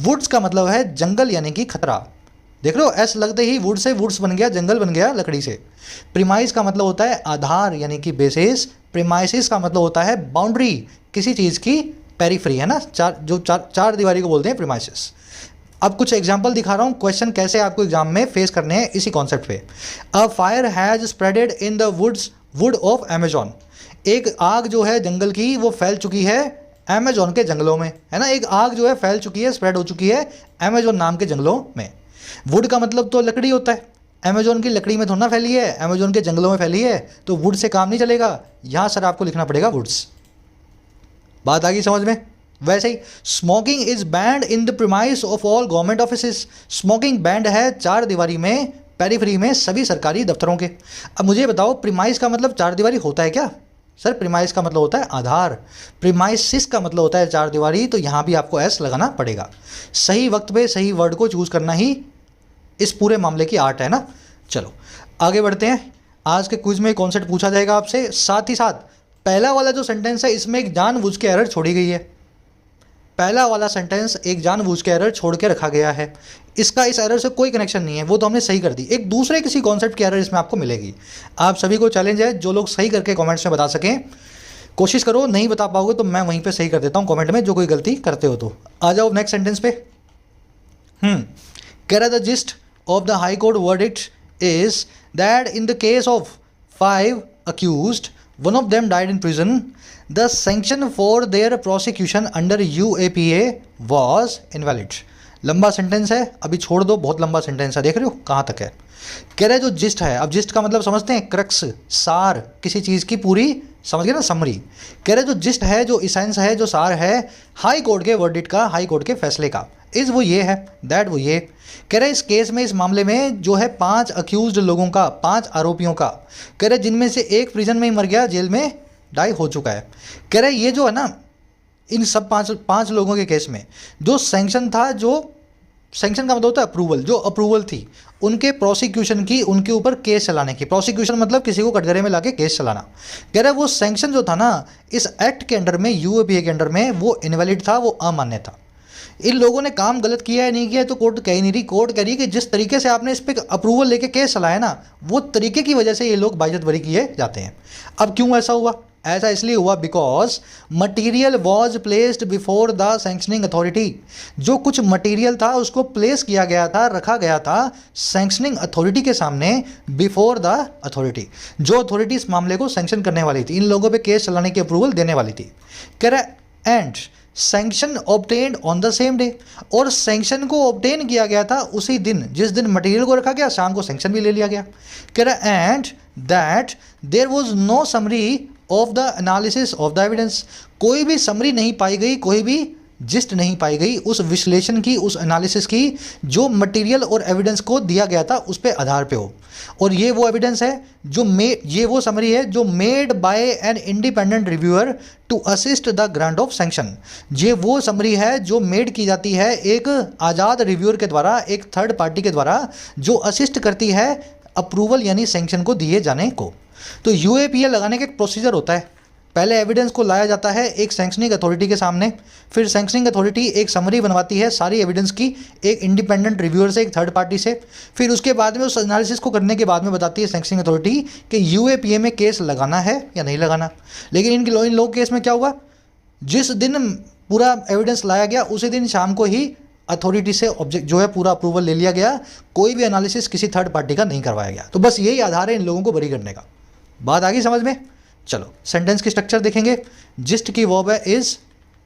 वुड्स का मतलब है जंगल, यानी कि खतरा। देख लो ऐसा लगते ही वुड से वुड्स बन गया, जंगल बन गया लकड़ी से। प्रीमाइस का मतलब होता है आधार, यानी कि बेसिस। प्रीमाइसिस का मतलब होता है बाउंड्री, किसी चीज़ की पेरीफ्री, है ना, चार दीवारी को बोलते हैं प्रीमाइसिस। अब कुछ एग्जांपल दिखा रहा हूँ, क्वेश्चन कैसे आपको एग्जाम में फेस करने हैं इसी कॉन्सेप्ट पे। A fire has spreaded in the wood of Amazon. एक आग जो है जंगल की वो फैल चुकी है अमेजॉन के जंगलों में, है ना, एक आग जो है फैल चुकी है, स्प्रेड हो चुकी है अमेजॉन नाम के जंगलों में। वुड का मतलब तो लकड़ी होता है, अमेजोन की लकड़ी में थोड़ा ना फैली है, अमेजोन के जंगलों में फैली है, तो वुड से काम नहीं चलेगा। यहाँ सर आपको लिखना पड़ेगा वुड्स। बात आ गई समझ में। वैसे ही smoking is banned in the premise of all government offices. Smoking banned है चार दीवारी में, पेरीफ्री में सभी सरकारी दफ्तरों के। अब मुझे बताओ प्रीमाइस का मतलब चार दीवारी होता है क्या? सर प्रीमाइस का मतलब होता है आधार, प्रीमाइसिस का मतलब होता है चार दीवारी, तो यहाँ भी आपको एस लगाना पड़ेगा। सही वक्त पे सही वर्ड को चूज करना ही इस पूरे मामले की आर्ट है ना। चलो आगे बढ़ते हैं। आज के क्विज में कॉन्सेप्ट पूछा जाएगा आपसे, साथ ही साथ पहला वाला जो सेंटेंस है इसमें एक जानबूझ के एरर छोड़ी गई है। पहला वाला सेंटेंस एक जानबूझ के एरर छोड़ के रखा गया है, इसका इस एरर से कोई कनेक्शन नहीं है, वो तो हमने सही कर दी। एक दूसरे किसी कॉन्सेप्ट की एरर इसमें आपको मिलेगी। आप सभी को चैलेंज है, जो लोग सही करके कमेंट्स में बता सकें कोशिश करो, नहीं बता पाओगे तो मैं वहीं पे सही कर देता हूँ कमेंट में, जो कोई गलती करते हो तो। आ जाओ नेक्स्ट सेंटेंस पे। कह रहा the gist of the high court verdict is that in the case of 5 accused, one of them died in prison, the sanction for their prosecution under UAPA was invalid। लंबा sentence है, अभी छोड़ दो, बहुत लंबा सेंटेंस है, देख रहे हो कहाँ तक है। कह रहे जो जिस्ट है, अब जिस्ट का मतलब समझते हैं, क्रक्स, सार, किसी चीज़ की पूरी, समझ गए ना, समरी। कह रहे जो जिस्ट है, जो इसेंस है, जो सार है हाई कोर्ट के वर्डिक्ट का, हाई कोर्ट के फैसले का, इज़ वो ये है, दैट वो ये। कह रहे इस केस में, इस मामले में जो है 5 अक्यूज्ड लोगों का, 5 आरोपियों का, कह रहे जिनमें से एक प्रिजन में ही मर गया, जेल में डाई हो चुका है। कह रहे ये जो है ना, इन सब पाँच लोगों के केस में जो सैंक्शन था, जो सैंक्शन का मतलब होता है अप्रूवल, जो अप्रूवल थी उनके प्रोसिक्यूशन की, उनके ऊपर केस चलाने की, प्रोसिक्यूशन मतलब किसी को कटघरे में लाके केस चलाना। कह रहा है वो सैंक्शन जो था ना इस एक्ट के अंडर में, यूएपीए के अंडर में, वो इनवैलिड था, वो अमान्य था। इन लोगों ने काम गलत किया है, नहीं किया है तो कोर्ट कह ही नहीं रही। कोर्ट कह रही है कि जिस तरीके से आपने इस पर अप्रूवल लेके केस चलाया ना, वो तरीके की वजह से ये लोग बाइज्जत बरी किए जाते हैं। अब क्यों ऐसा हुआ? ऐसा इसलिए हुआ because material was placed before the sanctioning authority. जो कुछ मटीरियल था उसको प्लेस किया गया था, रखा गया था सैंक्शनिंग अथॉरिटी के सामने, बिफोर द अथॉरिटी, जो अथॉरिटी इस मामले को सैंक्शन करने वाली थी, इन लोगों पे केस चलाने की अप्रूवल देने वाली थी। कह रहा and sanction obtained on the same day, और सैंक्शन को ऑब्टेन किया गया था उसी दिन, जिस दिन मटेरियल को रखा गया, शाम को सैंक्शन भी ले लिया गया। कह रहा and that there was no summary of the analysis of the evidence. कोई भी समरी नहीं पाई गई, कोई भी जिस्ट नहीं पाई गई उस विश्लेषण की, उस एनालिसिस की जो मटेरियल और एविडेंस को दिया गया था उस पे आधार पे हो। और ये वो एविडेंस है जो ये वो समरी है जो made by an independent reviewer to assist the grant of sanction. ये वो समरी है जो मेड की जाती है एक आज़ाद रिव्यूअर के द्वारा, एक थर्ड पार्टी के द्वारा, जो असिस्ट करती है अप्रूवल यानी सैंक्शन को दिए जाने को। तो यूएपीए लगाने का एक प्रोसीजर होता है। पहले एविडेंस को लाया जाता है एक सैंक्शनिंग अथॉरिटी के सामने, फिर सैंक्शनिंग अथॉरिटी एक समरी बनवाती है सारी एविडेंस की, एक इंडिपेंडेंट रिव्यूअर से, एक थर्ड पार्टी से। फिर उसके बाद में उस एनालिसिस को करने के बाद में बताती है सैंक्शनिंग अथॉरिटी कि यूएपीए में केस लगाना है या नहीं लगाना। लेकिन इन लोग केस में क्या हुआ, जिस दिन पूरा एविडेंस लाया गया उसी दिन शाम को ही अथॉरिटी से ऑब्जेक्ट जो है पूरा अप्रूवल ले लिया गया, कोई भी एनालिसिस किसी थर्ड पार्टी का नहीं करवाया गया। तो बस यही आधार है इन लोगों को बरी करने का। बात आ गई समझ में। चलो सेंटेंस की स्ट्रक्चर देखेंगे। जिस्ट की वर्ब है इज,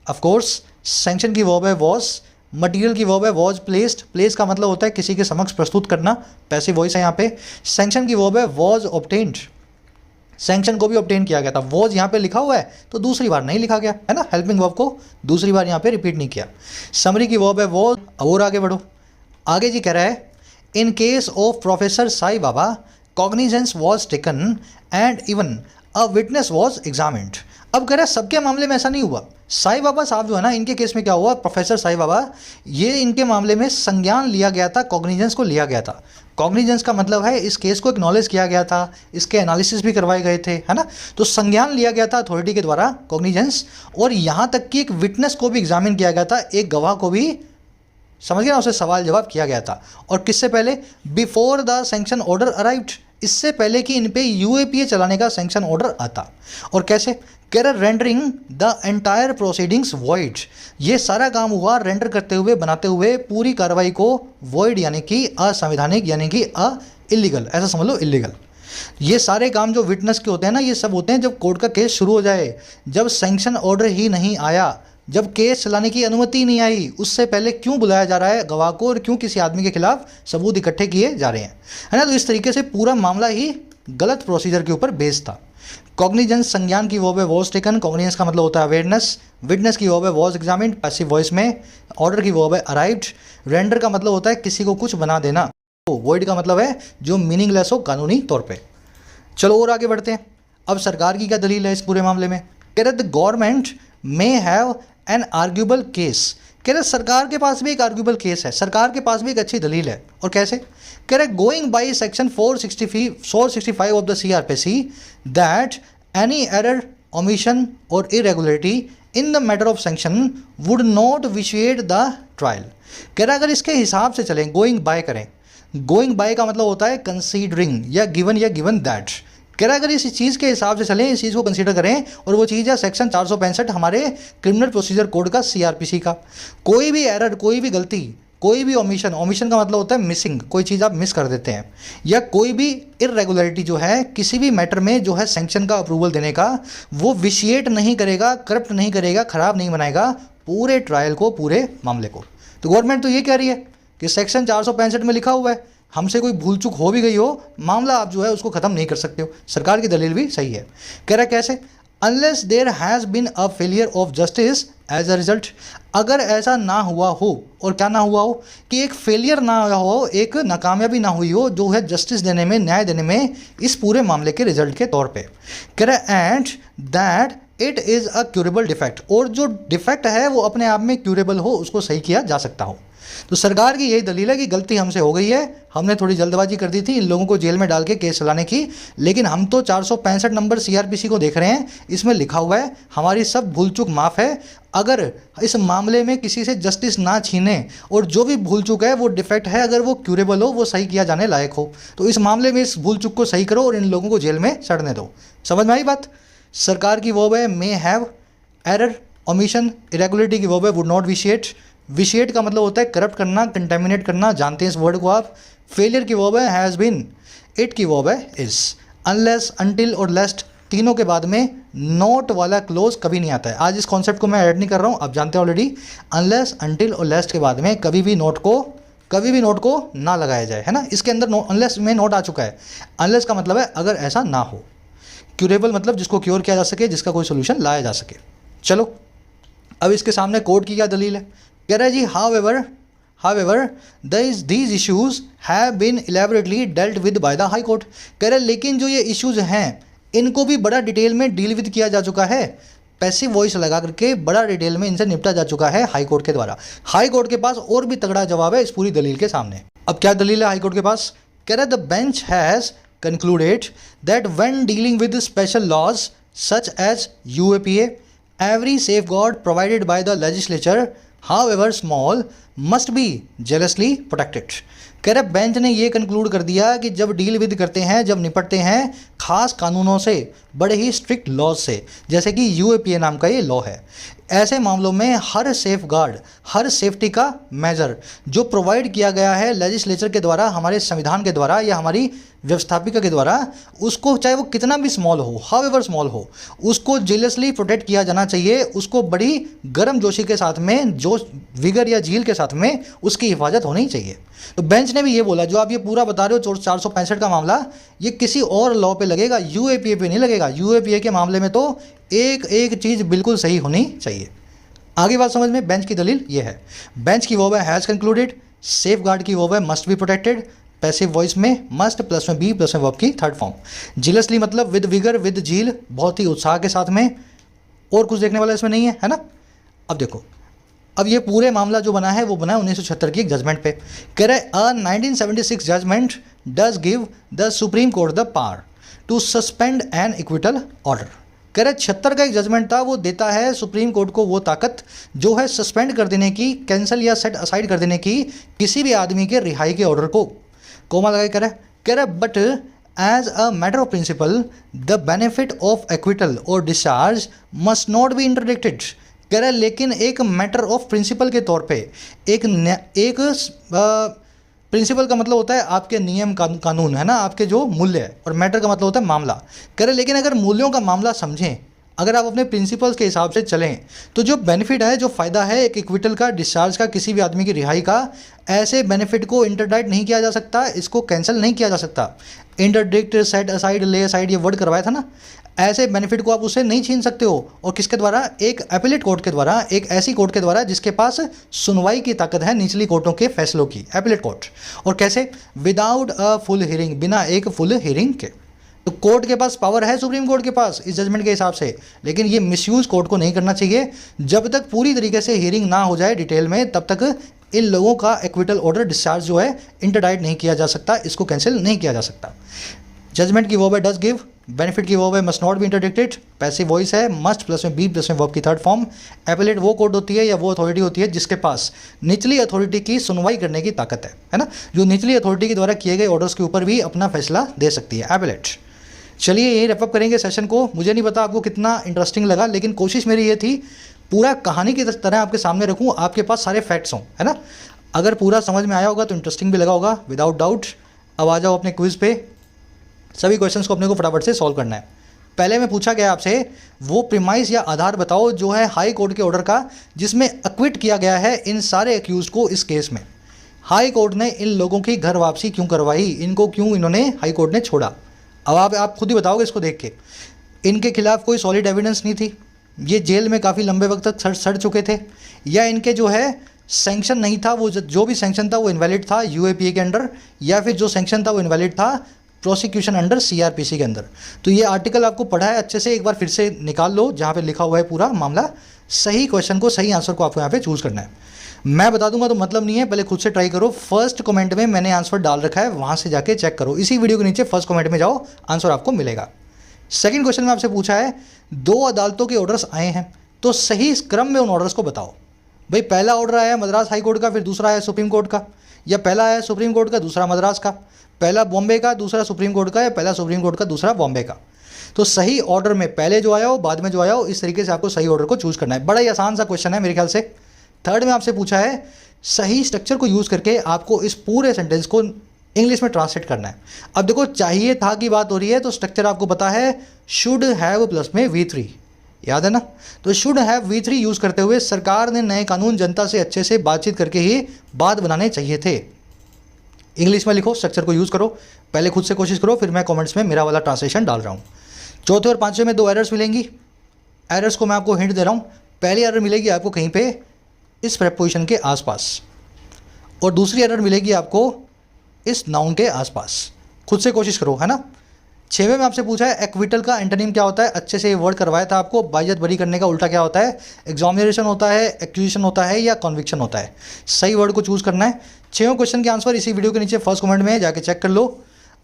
ऑफ कोर्स। सैंक्शन की वर्ब है वॉज। मटेरियल की वर्ब है वॉज प्लेस्ड। प्लेस का मतलब होता है किसी के समक्ष प्रस्तुत करना, पैसिव वॉइस है यहाँ पे। सैंक्शन की वर्ब है वॉज ऑब्टेन्ड। सैंक्शन को भी ऑब्टेन किया गया था। वॉज यहाँ पे लिखा हुआ है तो दूसरी बार नहीं लिखा गया है ना, हेल्पिंग वर्ब को दूसरी बार यहाँ पे रिपीट नहीं किया। समरी की वर्ब है वॉज। और आगे बढ़ो। आगे जी कह रहा है in case of professor Sai Baba cognizance was taken and even a witness was examined. अब कह रहा है सबके मामले में ऐसा नहीं हुआ। साई बाबा साहब जो है ना, इनके केस में क्या हुआ, प्रोफेसर साई बाबा, ये इनके मामले में संज्ञान लिया गया था, कॉग्निजेंस को लिया गया था। कॉग्निजेंस का मतलब है इस केस को एक्नॉलेज किया गया था, इसके एनालिसिस भी करवाए गए थे, है ना। तो संज्ञान लिया गया था अथॉरिटी के द्वारा, कॉग्निजेंस, और यहाँ तक कि एक विटनेस को भी एग्जामिन किया गया था, एक गवाह को भी, समझ गया ना, उसे सवाल जवाब किया गया था। और किससे पहले, before the sanction order arrived, इससे पहले कि इन पे यूएपीए चलाने का सैंक्शन ऑर्डर आता। और कैसे, कह रहा rendering the entire proceedings void. ये सारा काम हुआ रेंडर करते हुए, बनाते हुए पूरी कार्रवाई को वॉइड यानी कि असंवैधानिक, यानी कि इलीगल, ऐसा समझ लो, इलीगल। ये सारे काम जो विटनेस के होते हैं ना, ये सब होते हैं जब कोर्ट का केस शुरू हो जाए, जब सैंक्शन ऑर्डर ही नहीं आया, जब केस चलाने की अनुमति नहीं आई उससे पहले क्यों बुलाया जा रहा है गवाह को और क्यों किसी आदमी के खिलाफ सबूत इकट्ठे किए जा रहे हैं, है ना। तो इस तरीके से पूरा मामला ही गलत प्रोसीजर के ऊपर बेस्ड था। कॉग्निजेंस संज्ञान की वर्ब है वॉज टेकन, कॉग्निजेंस का मतलब होता है अवेयरनेस, विटनेस की वर्ब है वॉज एग्जामिन्ड पैसिव वॉइस में, ऑर्डर की वर्ब है अराइव्ड, रेंडर का मतलब होता है किसी को कुछ बना देना, वॉइड का मतलब है जो मीनिंगलेस हो कानूनी तौर पे। चलो और आगे बढ़ते हैं। अब सरकार की क्या दलील है इस पूरे मामले में। कह रहे the government may have an आर्ग्यूबल case, कह रहे सरकार के पास भी एक आर्ग्यूबल केस है, सरकार के पास भी एक अच्छी दलील है। और कैसे, कह रहे going by section 465 of the CRPC that any error omission और irregularity in the matter of sanction would not vitiate the trial. कह रहा अगर इसके हिसाब से चलें, गोइंग बाय करें, गोइंग बाय का मतलब होता है कंसीडरिंग या गिवन दैट। कह रहा अगर इस चीज़ के हिसाब से चलें, इस चीज़ को कंसीडर करें, और वो चीज़ है सेक्शन 465 हमारे क्रिमिनल प्रोसीजर कोड का CRPC का। कोई भी एरर, कोई भी गलती, कोई भी ओमिशन, ओमिशन का मतलब होता है मिसिंग, कोई चीज़ आप मिस कर देते हैं, या कोई भी इरेगुलरिटी जो है किसी भी मैटर में जो है सैंक्शन का अप्रूवल देने का, वो विशिएट नहीं करेगा, करप्ट नहीं करेगा, ख़राब नहीं बनाएगा पूरे ट्रायल को, पूरे मामले को। तो गवर्नमेंट तो ये कह रही है कि सेक्शन 465 में लिखा हुआ है, हमसे कोई भूल चूक हो भी गई हो, मामला आप जो है उसको ख़त्म नहीं कर सकते हो। सरकार की दलील भी सही है। कह रहा है कैसे, unless there has been a failure of justice as a result, अगर ऐसा ना हुआ हो, और क्या ना हुआ हो कि एक फेलियर ना हुआ हो, एक नाकामयाबी ना हुई हो जो है जस्टिस देने में, न्याय देने में इस पूरे मामले के रिजल्ट के तौर पे। कह रहा है and that it is a curable defect, और जो डिफेक्ट है वो अपने आप में क्यूरेबल हो, उसको सही किया जा सकता हो। तो सरकार की यही दलील है कि गलती हमसे हो गई है, हमने थोड़ी जल्दबाजी कर दी थी इन लोगों को जेल में डाल के केस चलाने की, लेकिन हम तो 465 नंबर CRPC को देख रहे हैं, इसमें लिखा हुआ है हमारी सब भूल चूक माफ़ है। अगर इस मामले में किसी से जस्टिस ना छीने और जो भी भूल चूक है वो डिफेक्ट है, अगर वो क्यूरेबल हो, वो सही किया जाने लायक हो, तो इस मामले में इस भूल चूक को सही करो और इन लोगों को जेल में सड़ने दो। समझ में आई बात। सरकार की वर्ब है may have, error omission irregularity की वर्ब है वुड नॉट विशिएट, विशिएट का मतलब होता है करप्ट करना, कंटेमिनेट करना, जानते हैं इस वर्ड को आप। फेलियर की वर्ब है हैज़ बीन, इट की वर्ब है इज। अनलेस, अनटिल और लेस्ट तीनों के बाद में नॉट वाला क्लोज कभी नहीं आता है। आज इस कॉन्सेप्ट को मैं ऐड नहीं कर रहा हूँ, आप जानते हैं ऑलरेडी। अनलेस, अनटिल और लेस्ट के बाद में कभी भी नोट को ना लगाया जाए, है ना। इसके अंदर अनलेस में नोट आ चुका है। अनलेस का मतलब है अगर ऐसा ना हो, क्यूरेबल मतलब जिसको क्योर किया जा सके, जिसका कोई सोल्यूशन लाया जा सके। चलो अब इसके सामने कोर्ट की क्या दलील है। कह रहा है जी however these issues have been elaborately dealt with by the high court। कह रहे लेकिन जो ये इश्यूज हैं इनको भी बड़ा डिटेल में डील विद किया जा चुका है, पैसिव वॉइस लगा करके बड़ा डिटेल में इनसे निपटा जा चुका है हाई कोर्ट के द्वारा। हाई कोर्ट के पास और भी तगड़ा जवाब है इस पूरी दलील के सामने। अब क्या दलील है हाई कोर्ट के पास। कह रहा है the bench has concluded that when dealing with special laws such as UAPA, every safeguard provided by the legislature, however small, must be jealously protected। कह रहे बेंच ने ये कंक्लूड कर दिया कि जब डील विद करते हैं, जब निपटते हैं खास कानूनों से, बड़े ही स्ट्रिक्ट लॉज से, जैसे कि UAPA नाम का ये लॉ है, ऐसे मामलों में हर सेफ गार्ड, हर सेफ्टी का मेजर जो प्रोवाइड किया गया है लेजिस्लेचर के द्वारा, हमारे संविधान के द्वारा या हमारी व्यवस्थापिका के द्वारा, उसको चाहे वो कितना भी स्मॉल हो, हाउएवर स्मॉल हो, उसको जेलसली प्रोटेक्ट किया जाना चाहिए। उसको बड़ी गर्म जोशी के साथ में, जोश विगर या झील के साथ में उसकी हिफाजत होनी चाहिए। तो बेंच ने भी ये बोला, जो आप ये पूरा बता रहे हो 465 का मामला, ये किसी और लॉ पे लगेगा, UAPA पे नहीं लगेगा। UAPA के मामले में तो एक एक चीज़ बिल्कुल सही होनी चाहिए। आगे बात समझ में, बेंच की दलील ये है। बेंच की वर्ब है हैज़ कंक्लूडेड, सेफ गार्ड की वर्ब है must be protected, passive voice में मस्ट प्लस में बी प्लस में वर्ब की थर्ड फॉर्म, जिलसली मतलब विद विगर, विद झील, बहुत ही उत्साह के साथ में, और कुछ देखने वाला इसमें नहीं है, है ना। अब देखो, अब ये पूरे मामला जो बना है वो बना है 1976 की एक जजमेंट पे। कह रहे a 1976 judgment does give the supreme court the power to suspend an acquittal order. कह रहे 76 का एक जजमेंट था, वो देता है सुप्रीम कोर्ट को वो ताकत जो है सस्पेंड कर देने की, कैंसिल या सेट असाइड कर देने की किसी भी आदमी के रिहाई के ऑर्डर को। कोमा लगा कह रहे but as a matter of principle the benefit of acquittal और discharge must not be interdicted. कह रहा है लेकिन एक मैटर ऑफ प्रिंसिपल के तौर पे, एक प्रिंसिपल का मतलब होता है आपके नियम कानून, है ना, आपके जो मूल्य है, और मैटर का मतलब होता है मामला। कह रहे लेकिन अगर मूल्यों का मामला समझें, अगर आप अपने प्रिंसिपल्स के हिसाब से चलें तो जो बेनिफिट है, जो फ़ायदा है एक इक्विटल का, डिस्चार्ज का, किसी भी आदमी की रिहाई का, ऐसे बेनिफिट को इंटरडाइट नहीं किया जा सकता, इसको कैंसिल नहीं किया जा सकता। Interdict, set aside, lay aside, ये वर्ड करवाया था ना, ऐसे बेनिफिट को आप उससे नहीं छीन सकते हो। और किसके द्वारा? एक एपेलेट कोर्ट के द्वारा, एक ऐसी कोर्ट के द्वारा जिसके पास सुनवाई की ताकत है निचली कोर्टों के फैसलों की, एपेलेट कोर्ट। और कैसे? विदाउट अ फुल हियरिंग, बिना एक फुल हियरिंग के। तो कोर्ट के पास पावर है, सुप्रीम कोर्ट के पास, इस जजमेंट के हिसाब से, लेकिन ये मिसयूज कोर्ट को नहीं करना चाहिए। जब तक पूरी तरीके से हियरिंग ना हो जाए डिटेल में, तब तक इन लोगों का एक्विटल ऑर्डर, डिस्चार्ज जो है इंटरडाइट नहीं किया जा सकता, इसको कैंसिल नहीं किया जा सकता। जजमेंट की वर्ब है डज गिव, बेनिफिट की वर्ब है must not be interdicted, passive voice है मस्ट प्लस में बी प्लस में वर्ब की थर्ड फॉर्म। एपेलेट वो कोर्ट होती है या वो अथॉरिटी होती है जिसके पास निचली अथॉरिटी की सुनवाई करने की ताकत है ना, जो निचली अथॉरिटी के द्वारा किए गए ऑर्डर्स के ऊपर भी अपना फैसला दे सकती है, एपेलेट। चलिए यही रैपअप करेंगे सेशन को। मुझे नहीं पता आपको कितना इंटरेस्टिंग लगा, लेकिन कोशिश मेरी ये थी पूरा कहानी की तरह आपके सामने रखूँ, आपके पास सारे फैक्ट्स हों, है ना। अगर पूरा समझ में आया होगा तो इंटरेस्टिंग भी लगा होगा, विदाउट डाउट। अब आ जाओ अपने क्विज़ पे। सभी क्वेश्चंस को अपने को फटाफट से सॉल्व करना है। पहले में पूछा गया आपसे वो प्रीमाइस या आधार बताओ जो है हाई कोर्ट के ऑर्डर का, जिसमें अक्विट किया गया है इन सारे एक्यूज को। इस केस में हाई कोर्ट ने इन लोगों की घर वापसी क्यों करवाई, इनको क्यों इन्होंने हाई कोर्ट ने छोड़ा। अब आप खुद ही बताओगे इसको देख के। इनके खिलाफ कोई सॉलिड एविडेंस नहीं थी, ये जेल में काफ़ी लंबे वक्त तक सड़ चुके थे, या इनके जो है सैंक्शन नहीं था, वो जो भी सैंक्शन था वो इनवैलिड था यूएपीए के अंडर, या फिर जो सैंक्शन था वो इनवैलिड था प्रोसिक्यूशन अंडर सीआरपीसी के अंदर। तो ये आर्टिकल आपको पढ़ा है अच्छे से, एक बार फिर से निकाल लो जहाँ पे लिखा हुआ है पूरा मामला। सही क्वेश्चन को, सही आंसर को आपको यहाँ पे चूज़ करना है। मैं बता दूंगा तो मतलब नहीं है, पहले खुद से ट्राई करो। फर्स्ट कमेंट में मैंने आंसर डाल रखा है, वहाँ से जाके चेक करो। इसी वीडियो के नीचे फर्स्ट कमेंट में जाओ, आंसर आपको मिलेगा। सेकंड क्वेश्चन में आपसे पूछा है दो अदालतों के ऑर्डर्स आए हैं, तो सही क्रम में उन ऑर्डर्स को बताओ। भाई पहला ऑर्डर आया है मद्रास हाई कोर्ट का, फिर दूसरा आया सुप्रीम कोर्ट का, या पहला आया सुप्रीम कोर्ट का दूसरा मद्रास का, पहला बॉम्बे का दूसरा सुप्रीम कोर्ट का, या पहला सुप्रीम कोर्ट का दूसरा बॉम्बे का। तो सही ऑर्डर में पहले जो आया हो बाद में जो आया हो, इस तरीके से आपको सही ऑर्डर को चूज़ करना है। बड़ा ही आसान सा क्वेश्चन है मेरे ख्याल से। थर्ड में आपसे पूछा है सही स्ट्रक्चर को यूज़ करके आपको इस पूरे सेंटेंस को इंग्लिश में ट्रांसलेट करना है। अब देखो चाहिए था की बात हो रही है, तो स्ट्रक्चर आपको पता है शुड हैव प्लस में V3, याद है ना। तो शुड हैव V3 यूज़ करते हुए सरकार ने नए कानून जनता से अच्छे से बातचीत करके ही बात बनाने चाहिए थे। इंग्लिश में लिखो, स्ट्रक्चर को यूज़ करो, पहले खुद से कोशिश करो, फिर मैं कमेंट्स में मेरा वाला ट्रांसलेशन डाल रहा हूँ। चौथे और पांचवें में दो एरर्स मिलेंगी। एरर्स को मैं आपको हिंट दे रहा हूँ। पहली एरर मिलेगी आपको कहीं पे इस प्रेपोजिशन के आसपास, और दूसरी एरर मिलेगी आपको इस नाउन के आसपास। खुद से कोशिश करो, है ना। छवें में आपसे पूछा है एक्विटल का एंटोनिम क्या होता है। अच्छे से ये वर्ड करवाया था आपको। बाइज्जत बरी करने का उल्टा क्या होता है? एग्जामिनेशन होता है, एक्यूजिशन होता है, या कॉन्विक्शन होता है। सही वर्ड को चूज़ करना है। छवें क्वेश्चन के आंसर इसी वीडियो के नीचे फर्स्ट कमेंट में जाके चेक कर लो।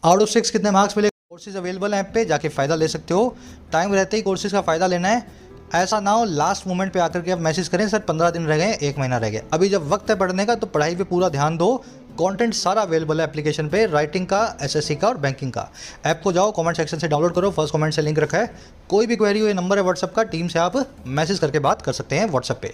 आउट ऑफ 6 कितने मार्क्स मिले। कोर्सेज अवेलेबल हैं ऐप पे, जाके फ़ायदा ले सकते हो। टाइम रहते ही कोर्सेज का फ़ायदा लेना है। ऐसा ना हो लास्ट मोमेंट पे आकर के आप मैसेज करें सर 15 दिन रह गए, 1 महीना रह गया। अभी जब वक्त है पढ़ने का तो पढ़ाई पे पूरा ध्यान दो। कंटेंट सारा अवेलेबल है एप्लीकेशन पे, राइटिंग का, एसएससी का और बैंकिंग का। ऐप को जाओ, कमेंट सेक्शन से डाउनलोड करो, फर्स्ट कमेंट से लिंक रखा है। कोई भी क्वेरी हो, ये नंबर है व्हाट्सअप का, टीम से आप मैसेज करके बात कर सकते हैं व्हाट्सअप पे।